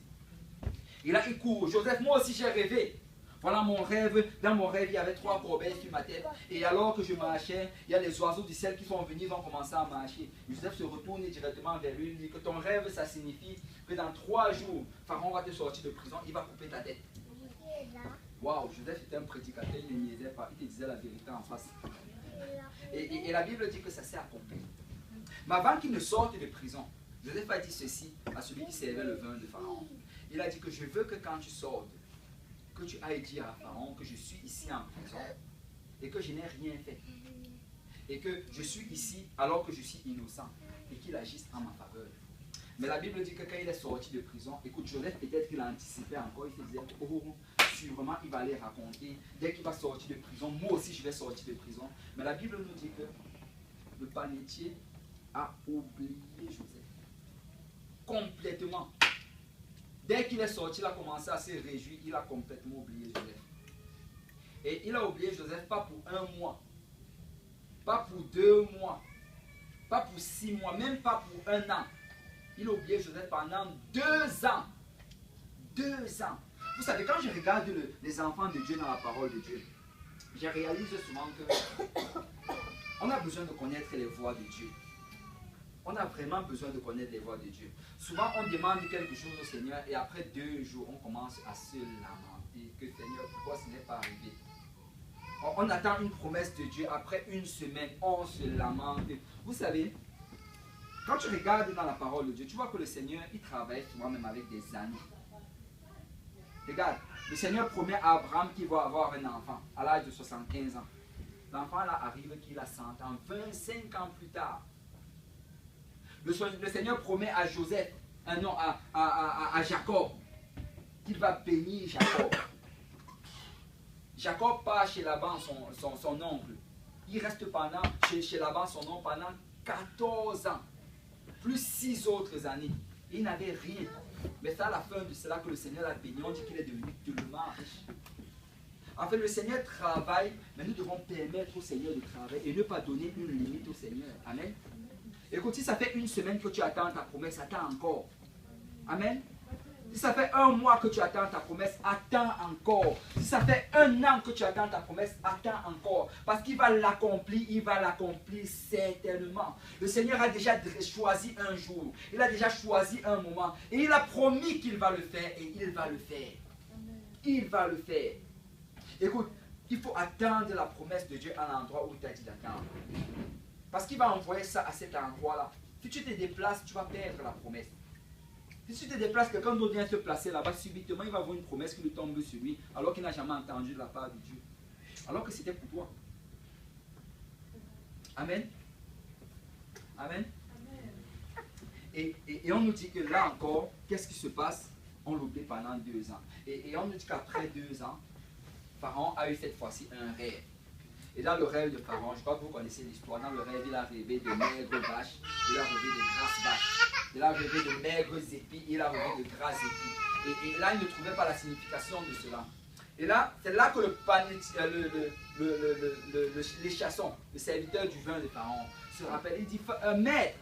Et là, il court. Joseph, moi aussi j'ai rêvé. Voilà mon rêve. Dans mon rêve, il y avait 3 corbeilles sur ma tête. Et alors que je marchais, il y a les oiseaux du ciel qui sont venus, ils ont commencé à marcher. Joseph se retourne directement vers lui. Il dit que ton rêve, ça signifie que dans 3 jours, Pharaon va te sortir de prison, il va couper ta tête. Waouh, Joseph était un prédicateur, il ne niaisait pas, il te disait la vérité en face. Et la Bible dit que ça s'est accompli. Mais avant qu'il ne sorte de prison, Joseph a dit ceci à celui qui servait le vin de Pharaon. Il a dit que je veux que quand tu sortes, que tu ailles dire à Pharaon que je suis ici en prison et que je n'ai rien fait. Et que je suis ici alors que je suis innocent et qu'il agisse en ma faveur. Mais la Bible dit que quand il est sorti de prison, écoute, Joseph peut-être qu'il a anticipé encore, il se disait, oh, sûrement il va aller raconter, dès qu'il va sortir de prison, moi aussi je vais sortir de prison. Mais la Bible nous dit que le panetier a oublié Joseph. Complètement. Dès qu'il est sorti, il a commencé à se réjouir, il a complètement oublié Joseph. Et il a oublié Joseph pas pour 1 mois, pas pour 2 mois, pas pour 6 mois, même pas pour 1 an. Il a oublié Joseph pendant 2 ans. 2 ans. Vous savez, quand je regarde les enfants de Dieu dans la parole de Dieu, je réalise souvent que on a besoin de connaître les voies de Dieu. On a vraiment besoin de connaître les voies de Dieu. Souvent, on demande quelque chose au Seigneur et après 2 jours, on commence à se lamenter que Seigneur, pourquoi ce n'est pas arrivé? On attend une promesse de Dieu. Après 1 semaine, on se lamente. Vous savez, quand tu regardes dans la parole de Dieu, tu vois que le Seigneur, il travaille souvent même avec des années. Regarde, le Seigneur promet à Abraham qu'il va avoir un enfant à l'âge de 75 ans. L'enfant là arrive qu'il a 100 ans, 25 ans plus tard. Le Seigneur promet à Joseph, non, à Jacob, qu'il va bénir Jacob. Jacob part chez Laban, son oncle. Il reste chez Laban, son oncle, pendant 14 ans. Plus 6 autres années. Il n'avait rien. Mais c'est à la fin de cela que le Seigneur l'a béni. On dit qu'il est devenu tellement riche. En fait, le Seigneur travaille, mais nous devons permettre au Seigneur de travailler et ne pas donner une limite au Seigneur. Amen. Écoute, si ça fait 1 semaine que tu attends ta promesse, attends encore. Amen. Si ça fait 1 mois que tu attends ta promesse, attends encore. Si ça fait 1 an que tu attends ta promesse, attends encore. Parce qu'il va l'accomplir, il va l'accomplir certainement. Le Seigneur a déjà choisi un jour. Il a déjà choisi un moment. Et il a promis qu'il va le faire et il va le faire. Il va le faire. Écoute, il faut attendre la promesse de Dieu à l'endroit où il t'a dit d'attendre. Parce qu'il va envoyer ça à cet endroit-là. Si tu te déplaces, tu vas perdre la promesse. Si tu te déplaces, quelqu'un d'autre vient se placer là-bas, subitement, il va avoir une promesse qui lui tombe sur lui, alors qu'il n'a jamais entendu de la part de Dieu. Alors que c'était pour toi. Amen. Amen. Et on nous dit que là encore, qu'est-ce qui se passe? On l'oublie pendant 2 ans. Et on nous dit qu'après 2 ans, Pharaon a eu cette fois-ci un rêve. Et dans le rêve de Pharaon, je crois que vous connaissez l'histoire, dans le rêve, il a rêvé de maigres vaches, il a rêvé de grasses vaches. Il a rêvé de maigres épis, il a rêvé de grasses épis. Et là, il ne trouvait pas la signification de cela. Et là, c'est là que les chassons, le serviteur du vin de Pharaon, se rappelle. Il dit, maître,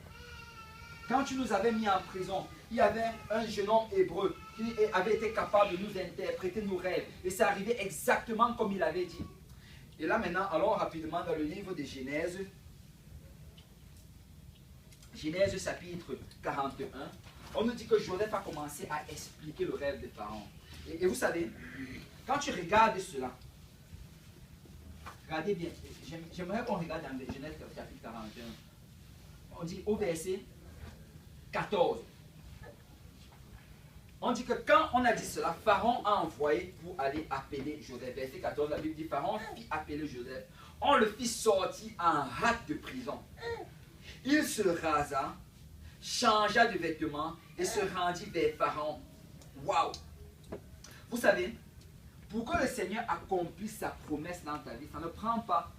quand tu nous avais mis en prison, il y avait un jeune homme hébreu qui avait été capable de nous interpréter nos rêves. Et c'est arrivé exactement comme il avait dit. Et là maintenant, allons rapidement dans le livre de Genèse. Genèse chapitre 41. On nous dit que Joseph a commencé à expliquer le rêve de Pharaon. Et vous savez, quand tu regardes cela, regardez bien, j'aimerais qu'on regarde dans Genèse chapitre 41. On dit au verset 14. On dit que quand on a dit cela, Pharaon a envoyé pour aller appeler Joseph. Verset 14, la Bible dit, Pharaon fit appeler Joseph. On le fit sortir en hâte de prison. Il se rasa, changea de vêtements et se rendit vers Pharaon. Waouh! Vous savez, pour que le Seigneur accomplisse sa promesse dans ta vie, ça ne prend pas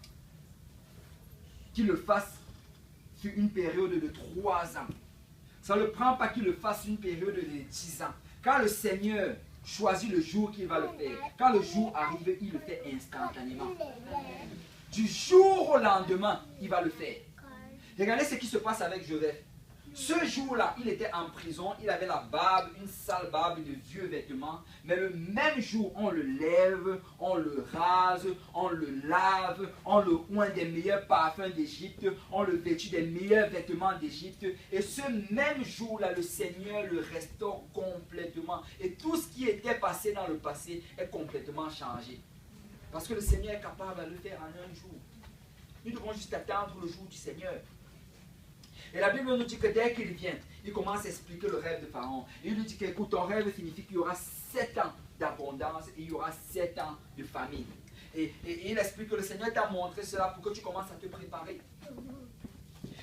qu'il le fasse sur une période de 3 ans. Ça ne prend pas qu'il le fasse sur une période de 10 ans. Quand le Seigneur choisit le jour qu'il va le faire, quand le jour arrive, il le fait instantanément. Du jour au lendemain, il va le faire. Regardez ce qui se passe avec Joseph. Ce jour-là, il était en prison, il avait la barbe, une sale barbe de vieux vêtements. Mais le même jour, on le lève, on le rase, on le lave, on le oint des meilleurs parfums d'Égypte, on le vêtit des meilleurs vêtements d'Égypte. Et ce même jour-là, le Seigneur le restaure complètement. Et tout ce qui était passé dans le passé est complètement changé. Parce que le Seigneur est capable de le faire en un jour. Nous devons juste attendre le jour du Seigneur. Et la Bible nous dit que dès qu'il vient, il commence à expliquer le rêve de Pharaon. Et il lui dit qu'écoute, ton rêve signifie qu'il y aura 7 ans d'abondance et il y aura 7 ans de famine. Et il explique que le Seigneur t'a montré cela pour que tu commences à te préparer.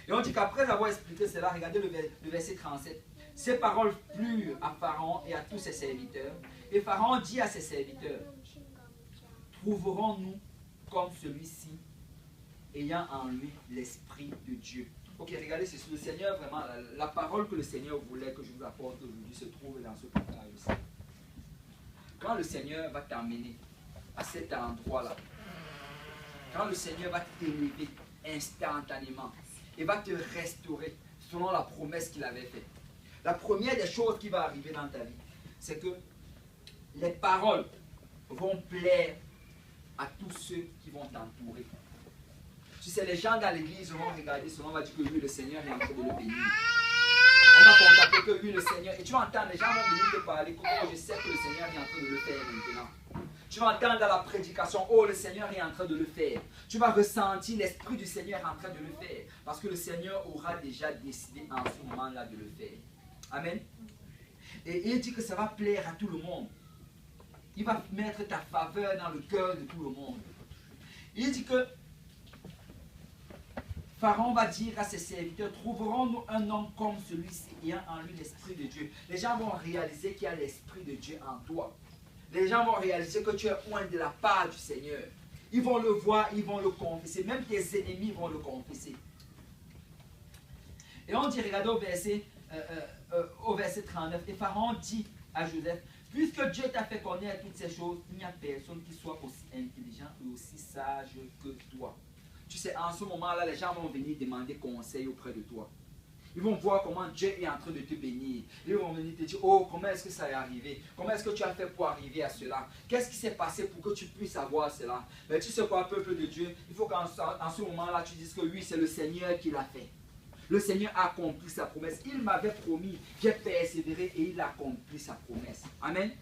Et on dit qu'après avoir expliqué cela, regardez le verset 37. Ces paroles plurent à Pharaon et à tous ses serviteurs. Et Pharaon dit à ses serviteurs, trouverons-nous comme celui-ci, ayant en lui l'Esprit de Dieu. Ok, regardez, c'est le Seigneur vraiment, la parole que le Seigneur voulait que je vous apporte aujourd'hui se trouve dans ce passage aussi. Quand le Seigneur va t'emmener à cet endroit-là, quand le Seigneur va t'élever instantanément et va te restaurer selon la promesse qu'il avait faite, la première des choses qui va arriver dans ta vie, c'est que les paroles vont plaire à tous ceux qui vont t'entourer. Tu sais, les gens dans l'église vont regarder cela, on va dire que lui, le Seigneur est en train de le bénir. On va contacter que lui, le Seigneur, et tu vas entendre, les gens vont venir te parler, oh, je sais que le Seigneur est en train de le faire maintenant. Tu vas entendre dans la prédication, oh, le Seigneur est en train de le faire. Tu vas ressentir l'Esprit du Seigneur en train de le faire, parce que le Seigneur aura déjà décidé en ce moment-là de le faire. Amen. Et il dit que ça va plaire à tout le monde. Il va mettre ta faveur dans le cœur de tout le monde. Il dit que Pharaon va dire à ses serviteurs, trouverons-nous un homme comme celui-ci ayant en lui l'Esprit de Dieu. Les gens vont réaliser qu'il y a l'Esprit de Dieu en toi. Les gens vont réaliser que tu es loin de la part du Seigneur. Ils vont le voir, ils vont le confesser. Même tes ennemis vont le confesser. Et on dit, regardez au verset 39, et Pharaon dit à Joseph, puisque Dieu t'a fait connaître toutes ces choses, il n'y a personne qui soit aussi intelligent et aussi sage que toi. Tu sais, en ce moment-là, les gens vont venir demander conseil auprès de toi. Ils vont voir comment Dieu est en train de te bénir. Ils vont venir te dire, oh, comment est-ce que ça est arrivé? Comment est-ce que tu as fait pour arriver à cela? Qu'est-ce qui s'est passé pour que tu puisses avoir cela? Mais tu sais quoi, peuple de Dieu? Il faut qu'en ce moment-là, tu dises que oui, c'est le Seigneur qui l'a fait. Le Seigneur a accompli sa promesse. Il m'avait promis, j'ai persévéré et il a accompli sa promesse. Amen.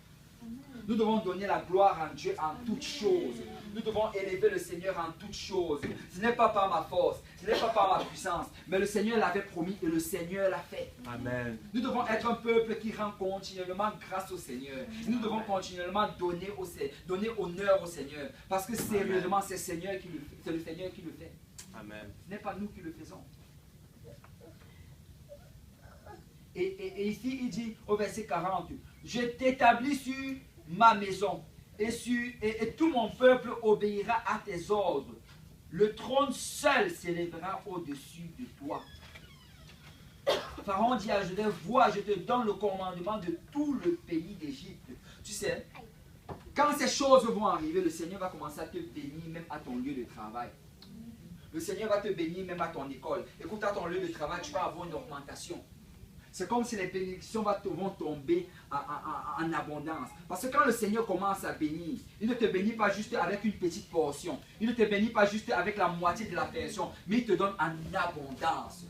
Nous devons donner la gloire à Dieu en toutes choses. Nous devons élever le Seigneur en toutes choses. Ce n'est pas par ma force, ce n'est pas par ma puissance, mais le Seigneur l'avait promis et le Seigneur l'a fait. Amen. Nous devons être un peuple qui rend continuellement grâce au Seigneur. Nous devons continuellement donner honneur au Seigneur. Parce que sérieusement, c'est le Seigneur qui le fait. Amen. Ce n'est pas nous qui le faisons. Et ici, il dit au verset 40, je t'établis sur ma maison et tout mon peuple obéira à tes ordres. Le trône seul s'élèvera au-dessus de toi. Pharaon dit à Joseph, vois, je te donne le commandement de tout le pays d'Égypte. Tu sais, quand ces choses vont arriver, le Seigneur va commencer à te bénir même à ton lieu de travail. Le Seigneur va te bénir même à ton école. Écoute, à ton lieu de travail, tu vas avoir une augmentation. c'est comme si les bénédictions vont tomber en abondance. Parce que quand le Seigneur commence à bénir, il ne te bénit pas juste avec une petite portion. Il ne te bénit pas juste avec la moitié de la pension, mais il te donne en abondance.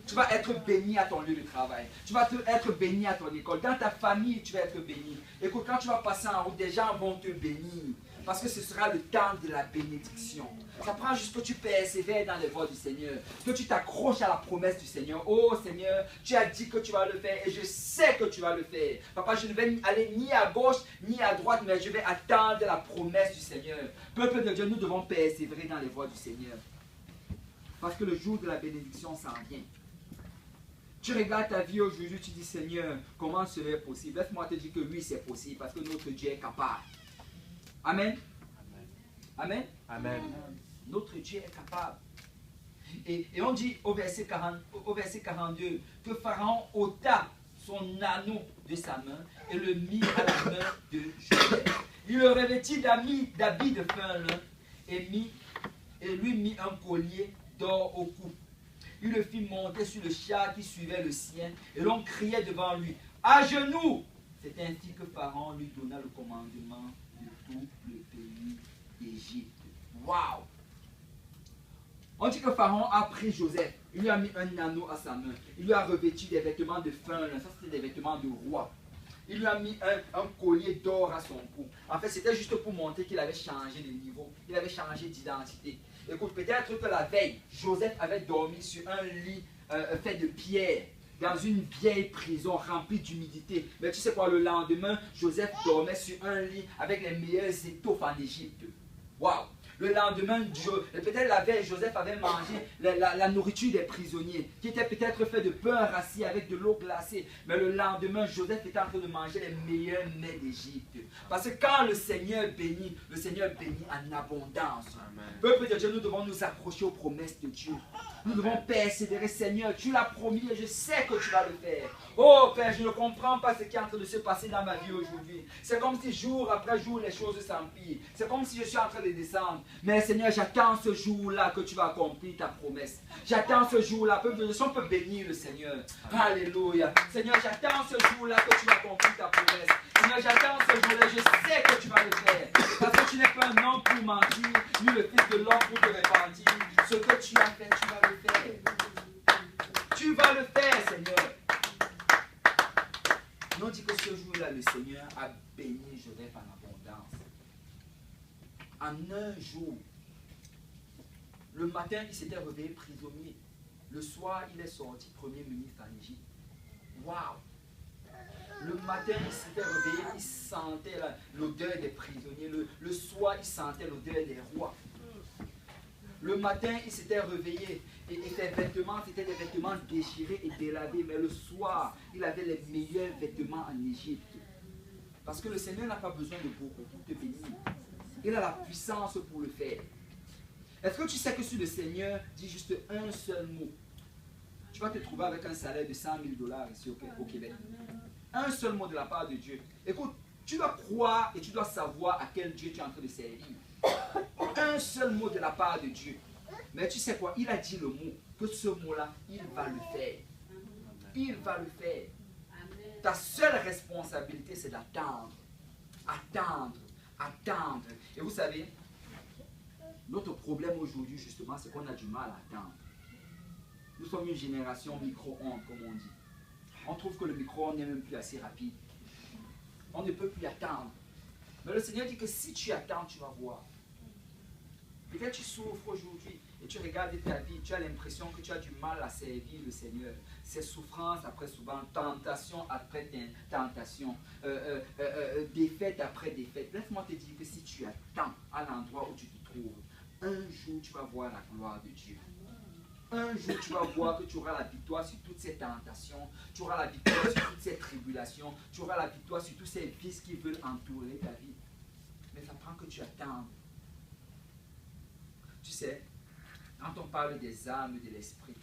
Tu vas être béni à ton lieu de travail. Tu vas être béni à ton école. Dans ta famille, tu vas être béni. Écoute, quand tu vas passer en route, des gens vont te bénir. Parce que ce sera le temps de la bénédiction. Ça prend juste que tu persévères dans les voies du Seigneur. Que tu t'accroches à la promesse du Seigneur. Oh Seigneur, tu as dit que tu vas le faire et je sais que tu vas le faire. Papa, je ne vais aller ni à gauche ni à droite, mais je vais attendre la promesse du Seigneur. Peuple de Dieu, nous devons persévérer dans les voies du Seigneur. Parce que le jour de la bénédiction s'en vient. Tu regardes ta vie aujourd'hui, tu dis Seigneur, comment serait possible? Laisse-moi te dire que oui, c'est possible parce que notre Dieu est capable. Amen. Amen. Amen. Notre Dieu est capable. Et on dit au verset 42 que Pharaon ôta son anneau de sa main et le mit à la main de Joseph. Il le revêtit d'habits de fin lin et lui mit un collier d'or au cou. Il le fit monter sur le char qui suivait le sien et l'on criait devant lui, à genoux. C'est ainsi que Pharaon lui donna le commandement de tout le pays d'Égypte. Waouh! On dit que Pharaon a pris Joseph, il lui a mis un anneau à sa main, il lui a revêtu des vêtements de fin lin, ça c'était des vêtements de roi. Il lui a mis un collier d'or à son cou. En fait, c'était juste pour montrer qu'il avait changé de niveau, il avait changé d'identité. Écoute, peut-être que la veille, Joseph avait dormi sur un lit fait de pierre, dans une vieille prison remplie d'humidité. Mais tu sais quoi, le lendemain, Joseph dormait sur un lit avec les meilleures étoffes en Égypte. Waouh! Le lendemain, peut-être la veille, Joseph avait mangé la nourriture des prisonniers, qui était peut-être fait de pain rassis avec de l'eau glacée. Mais le lendemain, Joseph était en train de manger les meilleurs mets d'Égypte. Parce que quand le Seigneur bénit en abondance. Peuple de Dieu, nous devons nous accrocher aux promesses de Dieu. Nous devons persévérer, Seigneur. Tu l'as promis et je sais que tu vas le faire. Oh Père, je ne comprends pas ce qui est en train de se passer dans ma vie aujourd'hui. C'est comme si jour après jour, les choses s'empirent. C'est comme si je suis en train de descendre. Mais Seigneur, j'attends ce jour-là que tu vas accomplir ta promesse. J'attends ce jour-là. Peuple de Dieu, on peut bénir le Seigneur. Alléluia. Seigneur, j'attends ce jour-là que tu vas accomplir ta promesse. Seigneur, j'attends ce jour-là. Je sais que tu vas le faire. Parce que tu n'es pas un homme pour mentir, ni le fils de l'homme pour te repentir. Ce que tu as fait, tu vas le faire. Tu vas le faire, Seigneur. Nous on dit que ce jour-là, le Seigneur a béni Joseph en abondance. En un jour, le matin, il s'était réveillé prisonnier. Le soir, il est sorti premier ministre en Égypte. Waouh! Le matin, il s'était réveillé, il sentait l'odeur des prisonniers. Le soir, il sentait l'odeur des rois. Le matin, il s'était réveillé et ses vêtements, c'était des vêtements déchirés et délavés. Mais le soir, il avait les meilleurs vêtements en Égypte. Parce que le Seigneur n'a pas besoin de beaucoup pour te bénir. Il a la puissance pour le faire. Est-ce que tu sais que si le Seigneur dit juste un seul mot, tu vas te trouver avec un salaire de 100 000 $ ici au Québec? Un seul mot de la part de Dieu. Écoute, tu dois croire et tu dois savoir à quel Dieu tu es en train de servir. Un seul mot de la part de Dieu. Mais tu sais quoi? Il a dit le mot, que ce mot-là, il va le faire. Il va le faire. Ta seule responsabilité, c'est d'attendre. Attendre. Attendre. Et vous savez, notre problème aujourd'hui, justement, c'est qu'on a du mal à attendre. Nous sommes une génération micro-ondes, comme on dit. On trouve que le micro-ondes n'est même plus assez rapide. On ne peut plus attendre. Mais le Seigneur dit que si tu attends, tu vas voir. Peut-être tu souffres aujourd'hui et tu regardes ta vie, tu as l'impression que tu as du mal à servir le Seigneur. C'est souffrance après souvent, tentation après tentation, défaite après défaite. Laisse-moi te dire que si tu attends à l'endroit où tu te trouves, un jour tu vas voir la gloire de Dieu. Un jour, tu vas voir que tu auras la victoire sur toutes ces tentations, tu auras la victoire sur toutes ces tribulations, tu auras la victoire sur tous ces vices qui veulent entourer ta vie. Mais ça prend que tu attendes. Tu sais, quand on parle des âmes de l'esprit,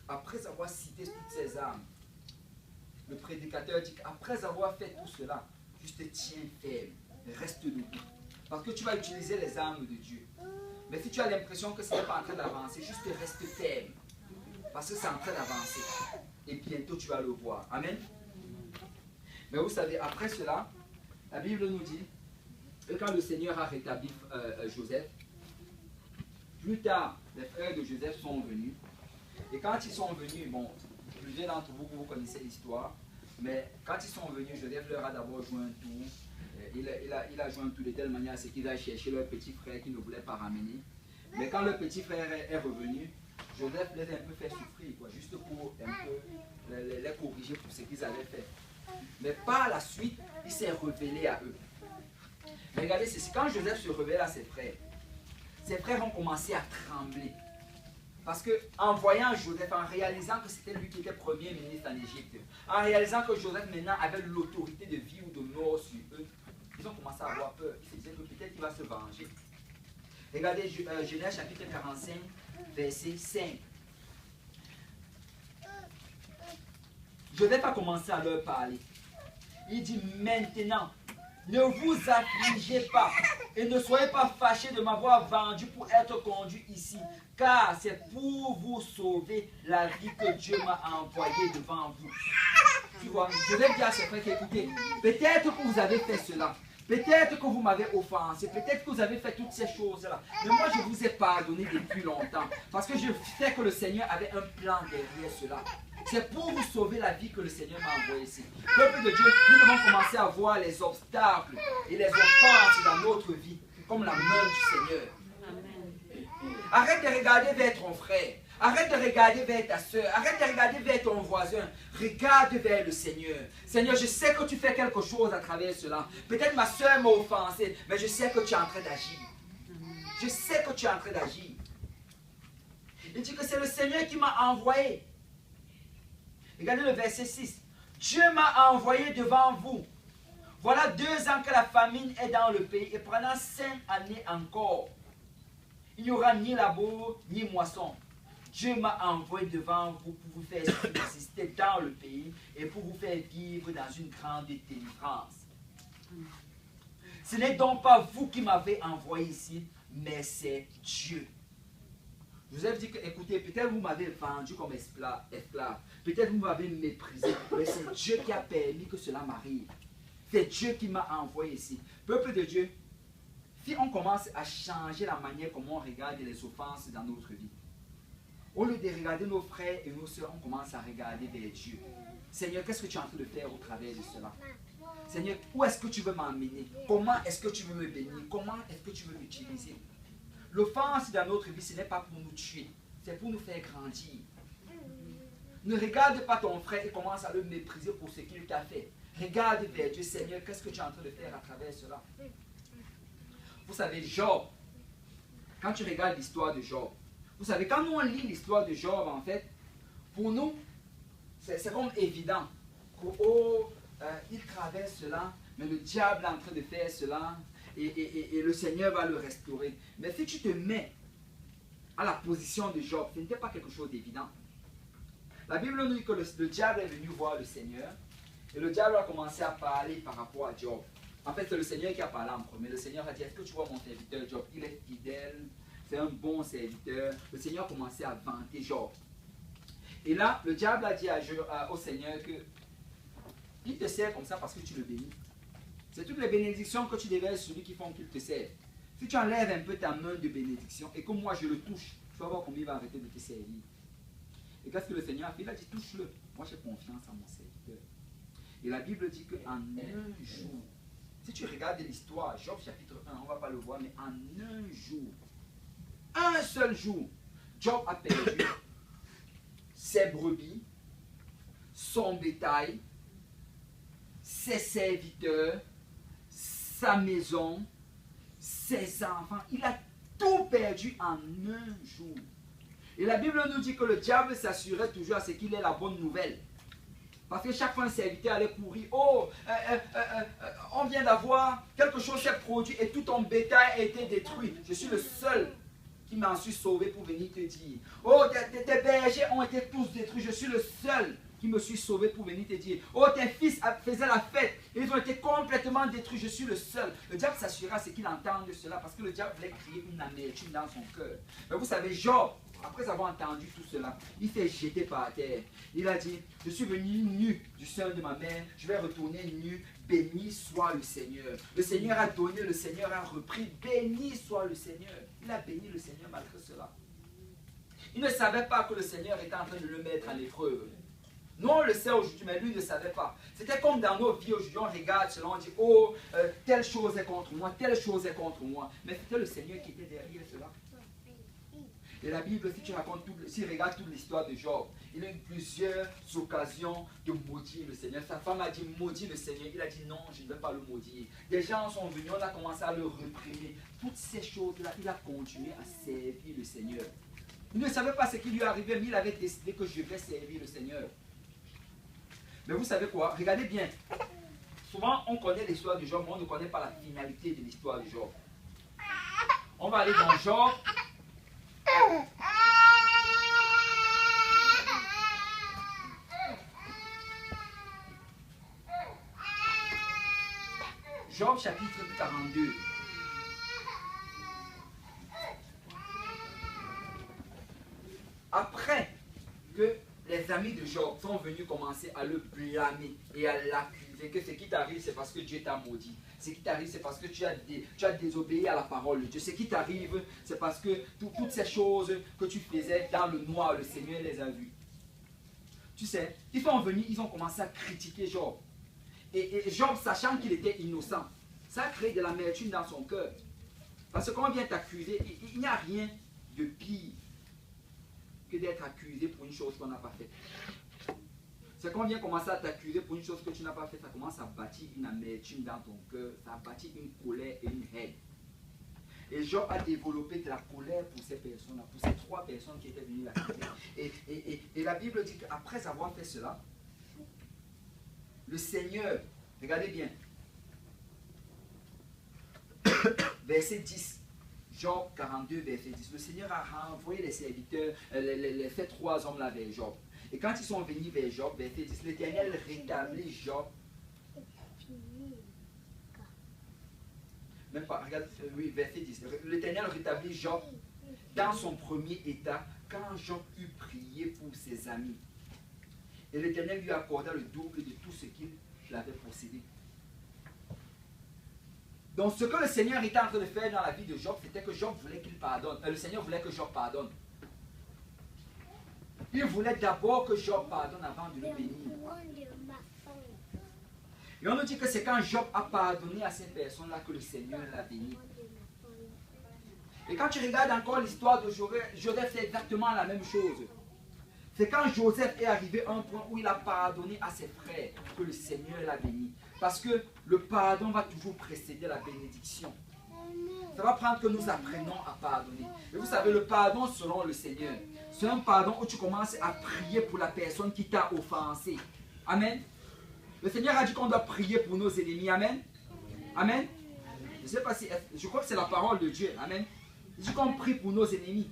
après avoir cité toutes ces âmes, le prédicateur dit qu'après avoir fait tout cela, juste tiens ferme, reste debout. Parce que tu vas utiliser les âmes de Dieu. Mais si tu as l'impression que ce n'est pas en train d'avancer, juste reste ferme. Parce que c'est en train d'avancer. Et bientôt tu vas le voir. Amen. Mais vous savez, après cela, la Bible nous dit que quand le Seigneur a rétabli Joseph, plus tard, les frères de Joseph sont venus. Et quand ils sont venus, bon, plusieurs d'entre vous, vous connaissez l'histoire, mais quand ils sont venus, Joseph leur a d'abord joué un tour. Il a joué un tour de telle manière à ce qu'ils aillent chercher leur petit frère qui ne voulait pas ramener. Mais quand le petit frère est revenu, Joseph les a un peu fait souffrir, quoi, juste pour un peu les corriger pour ce qu'ils avaient fait. Mais par la suite, il s'est révélé à eux. Mais regardez, c'est quand Joseph se révèle à ses frères ont commencé à trembler. Parce qu'en voyant Joseph, en réalisant que c'était lui qui était premier ministre en Égypte, en réalisant que Joseph maintenant avait l'autorité de vie ou de mort sur eux, ils ont commencé à avoir peur. Ils se disaient que peut-être qu'il va se venger. Regardez Genèse chapitre 45, verset 5. Joseph a commencé à leur parler. Il dit maintenant, ne vous affligez pas et ne soyez pas fâchés de m'avoir vendu pour être conduit ici, car c'est pour vous sauver la vie que Dieu m'a envoyé devant vous. Tu vois, Joseph dit à ses frères, écoutez, peut-être que vous avez fait cela. Peut-être que vous m'avez offensé, peut-être que vous avez fait toutes ces choses-là. Mais moi, je vous ai pardonné depuis longtemps. Parce que je sais que le Seigneur avait un plan derrière cela. C'est pour vous sauver la vie que le Seigneur m'a envoyé ici. Peuple de Dieu, nous devons commencer à voir les obstacles et les offenses dans notre vie comme la main du Seigneur. Arrête de regarder vers ton frère. Arrête de regarder vers ta soeur. Arrête de regarder vers ton voisin. Regarde vers le Seigneur. Seigneur, je sais que tu fais quelque chose à travers cela. Peut-être ma soeur m'a offensé, mais je sais que tu es en train d'agir. Je sais que tu es en train d'agir. Il dit que c'est le Seigneur qui m'a envoyé. Regardez le verset 6. Dieu m'a envoyé devant vous. Voilà 2 ans que la famine est dans le pays et pendant 5 années encore, il n'y aura ni labour ni moisson. Dieu m'a envoyé devant vous pour vous faire subsister dans le pays et pour vous faire vivre dans une grande délivrance. Ce n'est donc pas vous qui m'avez envoyé ici, mais c'est Dieu. Joseph dit que, écoutez, peut-être vous m'avez vendu comme esclave, peut-être vous m'avez méprisé, mais c'est Dieu qui a permis que cela m'arrive. C'est Dieu qui m'a envoyé ici. Peuple de Dieu, si on commence à changer la manière comment on regarde les offenses dans notre vie, au lieu de regarder nos frères et nos soeurs, on commence à regarder vers Dieu. Seigneur, qu'est-ce que tu es en train de faire au travers de cela? Seigneur, où est-ce que tu veux m'emmener? Comment est-ce que tu veux me bénir? Comment est-ce que tu veux m'utiliser? L'offense dans notre vie, ce n'est pas pour nous tuer, c'est pour nous faire grandir. Ne regarde pas ton frère et commence à le mépriser pour ce qu'il t'a fait. Regarde vers Dieu, Seigneur, qu'est-ce que tu es en train de faire à travers cela? Vous savez, Job, quand tu regardes l'histoire de Job, vous savez, quand nous on lit l'histoire de Job, en fait, pour nous, c'est comme évident il traverse cela, mais le diable est en train de faire cela, et le Seigneur va le restaurer. Mais si tu te mets à la position de Job, ce n'était pas quelque chose d'évident. La Bible nous dit que le diable est venu voir le Seigneur, et le diable a commencé à parler par rapport à Job. En fait, c'est le Seigneur qui a parlé en premier. Le Seigneur a dit, est-ce que tu vois mon serviteur Job? Il est fidèle, c'est un bon serviteur. Le Seigneur a commencé à vanter Job. Et là, le diable a dit au Seigneur que il te sert comme ça parce que tu le bénis. C'est toutes les bénédictions que tu déverses sur lui qui font qu'il te sert. Si tu enlèves un peu ta main de bénédiction et que moi je le touche, tu vas voir combien il va arrêter de te servir. Et qu'est-ce que le Seigneur a fait? Il a dit, touche-le. Moi j'ai confiance en mon serviteur. Et la Bible dit qu'en un jour, si tu regardes l'histoire, Job chapitre 1, on ne va pas le voir, mais en un jour, un seul jour, Job a perdu ses brebis, son bétail, ses serviteurs, sa maison, ses enfants. Il a tout perdu en un jour. Et la Bible nous dit que le diable s'assurait toujours à ce qu'il ait la bonne nouvelle. Parce que chaque fois un serviteur allait courir, oh, on vient d'avoir quelque chose s'est produit et tout ton bétail a été détruit. Je suis le seul qui m'en suis sauvé pour venir te dire. Oh, tes bergers ont été tous détruits. Je suis le seul qui me suis sauvé pour venir te dire, oh, tes fils faisaient la fête, ils ont été complètement détruits, je suis le seul. Le diable s'assurera ce qu'il entend de cela, parce que le diable voulait créer une amertume dans son cœur. Mais vous savez, Job, après avoir entendu tout cela, il s'est jeté par terre. Il a dit, je suis venu nu du sein de ma mère, je vais retourner nu, béni soit le Seigneur. Le Seigneur a donné, le Seigneur a repris, béni soit le Seigneur. Il a béni le Seigneur malgré cela. Il ne savait pas que le Seigneur était en train de le mettre à l'épreuve. Nous, on le sait aujourd'hui, mais lui ne savait pas. C'était comme dans nos vies aujourd'hui, on regarde cela, on dit, oh, telle chose est contre moi, telle chose est contre moi. Mais c'était le Seigneur qui était derrière cela. Et la Bible, si tu regardes toute l'histoire de Job, il a eu plusieurs occasions de maudire le Seigneur. Sa femme a dit, maudit le Seigneur. Il a dit, non, je ne vais pas le maudire. Des gens sont venus, on a commencé à le réprimer. Toutes ces choses-là, il a continué à servir le Seigneur. Il ne savait pas ce qui lui arrivait, mais il avait décidé que je vais servir le Seigneur. Mais vous savez quoi? Regardez bien. Souvent, on connaît l'histoire de Job, mais on ne connaît pas la finalité de l'histoire de Job. On va aller dans Job. Job chapitre 42. Après que les amis de Job sont venus commencer à le blâmer et à l'accuser, que ce qui t'arrive c'est parce que Dieu t'a maudit. Ce qui t'arrive c'est parce que tu as désobéi à la parole de Dieu. Ce qui t'arrive c'est parce que toutes ces choses que tu faisais dans le noir, le Seigneur les a vues. Tu sais, ils sont venus, ils ont commencé à critiquer Job. Et Job, sachant qu'il était innocent, ça a créé de l'amertume dans son cœur. Parce que quand on vient t'accuser, il n'y a rien de pire que d'être accusé pour une chose qu'on n'a pas faite. C'est quand on vient commencer à t'accuser pour une chose que tu n'as pas faite, ça commence à bâtir une amertume dans ton cœur, ça bâtit une colère et une haine. Et Job a développé de la colère pour ces personnes-là, pour ces trois personnes qui étaient venues l'accuser. Et la Bible dit qu'après avoir fait cela, le Seigneur, regardez bien, verset 10, Job 42, verset 10, le Seigneur a envoyé les serviteurs, fait trois hommes là vers Job. Et quand ils sont venus vers Job, verset 10, l'Éternel rétablit Job. Même pas, regarde, oui, verset 10. L'Éternel rétablit Job dans son premier état quand Job eut prié pour ses amis. Et l'Éternel lui accorda le double de tout ce qu'il avait possédé. Donc ce que le Seigneur était en train de faire dans la vie de Job, c'était que Job voulait qu'il pardonne. Le Seigneur voulait que Job pardonne. Il voulait d'abord que Job pardonne avant de le bénir. Et on nous dit que c'est quand Job a pardonné à ces personnes-là que le Seigneur l'a béni. Et quand tu regardes encore l'histoire de Joseph fait exactement la même chose. C'est quand Joseph est arrivé à un point où il a pardonné à ses frères que le Seigneur l'a béni. Parce que le pardon va toujours précéder la bénédiction. Ça va prendre que nous apprenons à pardonner. Et vous savez, le pardon selon le Seigneur, c'est un pardon où tu commences à prier pour la personne qui t'a offensé. Amen. Le Seigneur a dit qu'on doit prier pour nos ennemis. Amen. Amen. Je ne sais pas si, je crois que c'est la parole de Dieu. Amen. Il dit qu'on prie pour nos ennemis.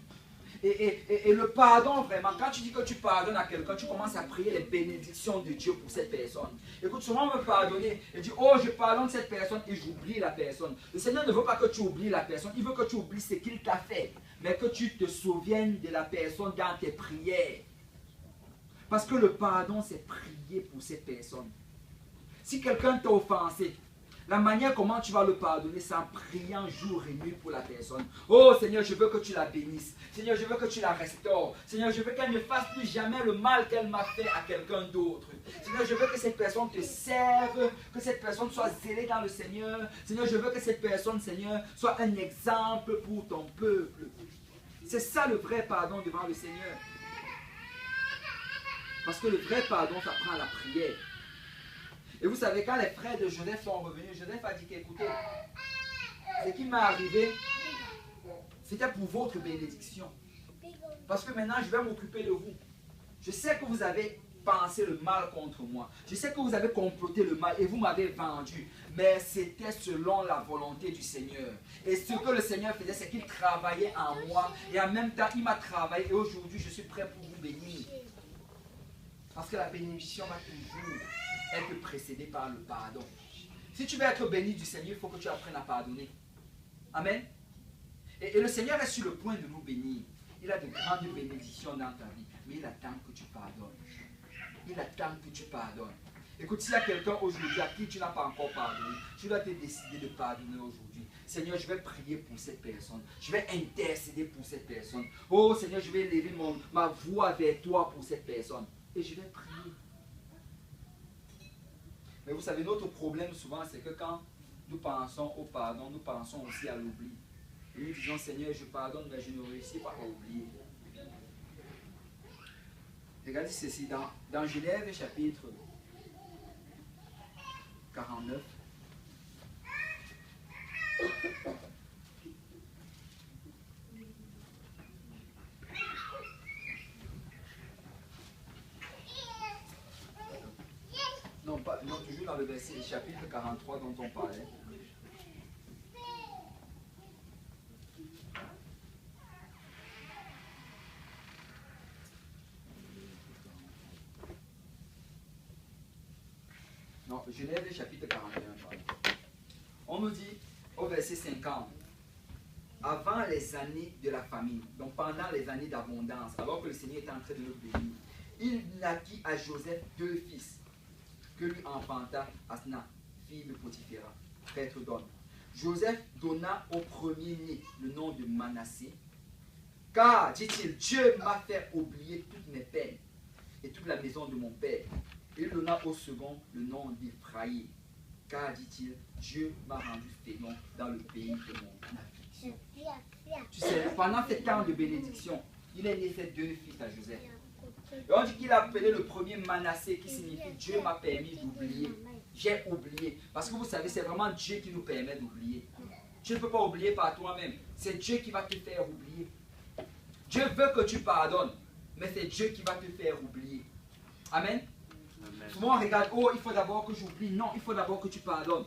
Et le pardon, vraiment, quand tu dis que tu pardonnes à quelqu'un, tu commences à prier les bénédictions de Dieu pour cette personne. Écoute, souvent on veut pardonner et dire, oh, je pardonne cette personne et j'oublie la personne. Le Seigneur ne veut pas que tu oublies la personne, il veut que tu oublies ce qu'il t'a fait, mais que tu te souviennes de la personne dans tes prières. Parce que le pardon, c'est prier pour cette personne. Si quelqu'un t'a offensé, la manière comment tu vas le pardonner, c'est en priant jour et nuit pour la personne. Oh Seigneur, je veux que tu la bénisses. Seigneur, je veux que tu la restaures. Seigneur, je veux qu'elle ne fasse plus jamais le mal qu'elle m'a fait à quelqu'un d'autre. Seigneur, je veux que cette personne te serve, que cette personne soit zélée dans le Seigneur. Seigneur, je veux que cette personne, Seigneur, soit un exemple pour ton peuple. C'est ça le vrai pardon devant le Seigneur. Parce que le vrai pardon, ça prend la prière. Et vous savez, quand les frères de Joseph sont revenus, Joseph a dit qu'écoutez, ce qui m'est arrivé, c'était pour votre bénédiction. Parce que maintenant, je vais m'occuper de vous. Je sais que vous avez pensé le mal contre moi. Je sais que vous avez comploté le mal et vous m'avez vendu. Mais c'était selon la volonté du Seigneur. Et ce que le Seigneur faisait, c'est qu'il travaillait en moi. Et en même temps, il m'a travaillé. Et aujourd'hui, je suis prêt pour vous bénir. Parce que la bénédiction va toujours être précédée par le pardon. Si tu veux être béni du Seigneur, il faut que tu apprennes à pardonner. Amen. Et le Seigneur est sur le point de nous bénir. Il a de grandes bénédictions dans ta vie. Mais il attend que tu pardonnes. Il attend que tu pardonnes. Écoute, s'il y a quelqu'un aujourd'hui à qui tu n'as pas encore pardonné, tu dois te décider de pardonner aujourd'hui. Seigneur, je vais prier pour cette personne. Je vais intercéder pour cette personne. Oh Seigneur, je vais élever ma voix vers toi pour cette personne. Et je vais prier. Mais vous savez, notre problème souvent, c'est que quand nous pensons au pardon, nous pensons aussi à l'oubli. Et nous disons, Seigneur, je pardonne, mais je ne réussis pas à oublier. Regardez ceci, dans Genèse chapitre 49. Non, toujours dans le verset, chapitre 43 dont on parlait. Non, Genèse chapitre 41. On nous dit au verset 50, avant les années de la famine, donc pendant les années d'abondance, alors que le Seigneur était en train de nous bénir, il naquit à Joseph 2 fils, que lui enfanta Asna, fille de Potiphéra, prêtre d'On. Joseph donna au premier-né le nom de Manassé, car, dit-il, Dieu m'a fait oublier toutes mes peines et toute la maison de mon père. Il donna au second le nom d'Ephraïm, car, dit-il, Dieu m'a rendu fécond dans le pays de mon affliction. Tu sais, pendant ces temps de bénédiction, il est né ses 2 fils à Joseph. Et on dit qu'il a appelé le premier Manassé, qui signifie Dieu m'a permis d'oublier. J'ai oublié. Parce que vous savez, c'est vraiment Dieu qui nous permet d'oublier. Tu ne peux pas oublier par toi-même. C'est Dieu qui va te faire oublier. Dieu veut que tu pardonnes, mais c'est Dieu qui va te faire oublier. Amen. Souvent on regarde, oh, il faut d'abord que j'oublie. Non, il faut d'abord que tu pardonnes.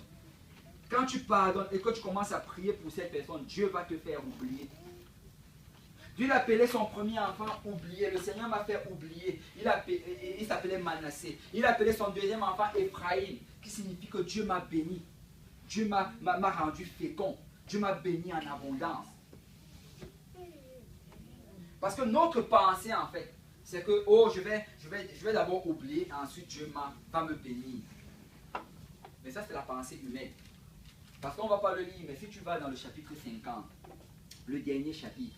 Quand tu pardonnes et que tu commences à prier pour cette personne, Dieu va te faire oublier. Dieu l'appelait son premier enfant oublié. Le Seigneur m'a fait oublier. Il s'appelait Manassé. Il appelait son deuxième enfant Ephraïm, qui signifie que Dieu m'a béni. Dieu m'a rendu fécond. Dieu m'a béni en abondance. Parce que notre pensée, en fait, c'est que, oh, je vais d'abord oublier, ensuite Dieu va me bénir. Mais ça, c'est la pensée humaine. Parce qu'on ne va pas le lire, mais si tu vas dans le chapitre 50, le dernier chapitre,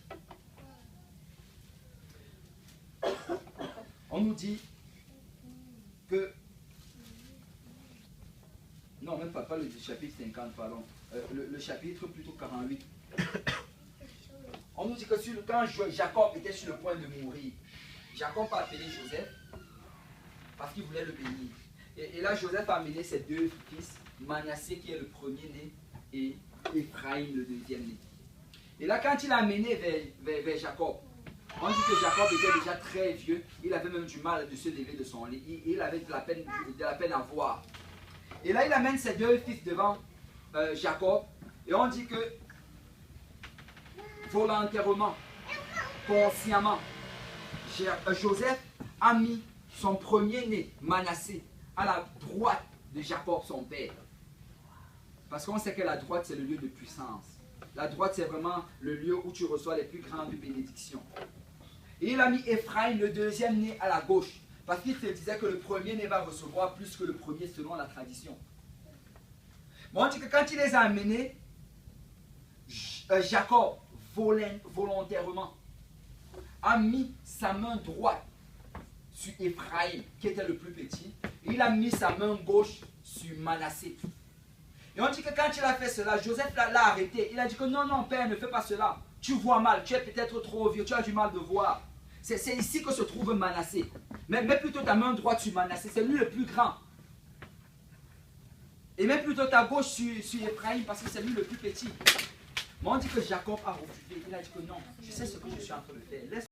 on nous dit que... Non, même pas le chapitre 50, pardon. Le chapitre plutôt 48. On nous dit que quand Jacob était sur le point de mourir, Jacob a appelé Joseph parce qu'il voulait le bénir. Et là, Joseph a amené ses 2 fils, Manassé qui est le premier-né et Ephraïm le deuxième-né. Et là, quand il a amené vers Jacob, on dit que Jacob était déjà très vieux, il avait même du mal de se lever de son lit, il avait de la peine à voir. Et là, il amène ses 2 fils devant Jacob, et on dit que volontairement, consciemment, Joseph a mis son premier-né, Manassé, à la droite de Jacob, son père. Parce qu'on sait que la droite, c'est le lieu de puissance. La droite, c'est vraiment le lieu où tu reçois les plus grandes bénédictions. Et il a mis Ephraim, le deuxième-né, à la gauche. Parce qu'il se disait que le premier-né va recevoir plus que le premier selon la tradition. Bon, on dit que quand il les a amenés, Jacob, volontairement, a mis sa main droite sur Ephraim, qui était le plus petit, et il a mis sa main gauche sur Manassé. Et on dit que quand il a fait cela, Joseph l'a arrêté. Il a dit que non, non, père, ne fais pas cela. Tu vois mal, tu es peut-être trop vieux, tu as du mal de voir. C'est ici que se trouve Manassé. Mais mets plutôt ta main droite sur Manassé, c'est lui le plus grand. Et mets plutôt ta gauche sur Ephraim, parce que c'est lui le plus petit. Mais on dit que Jacob a refusé. Il a dit que non, je sais ce que je suis en train de faire. Laisse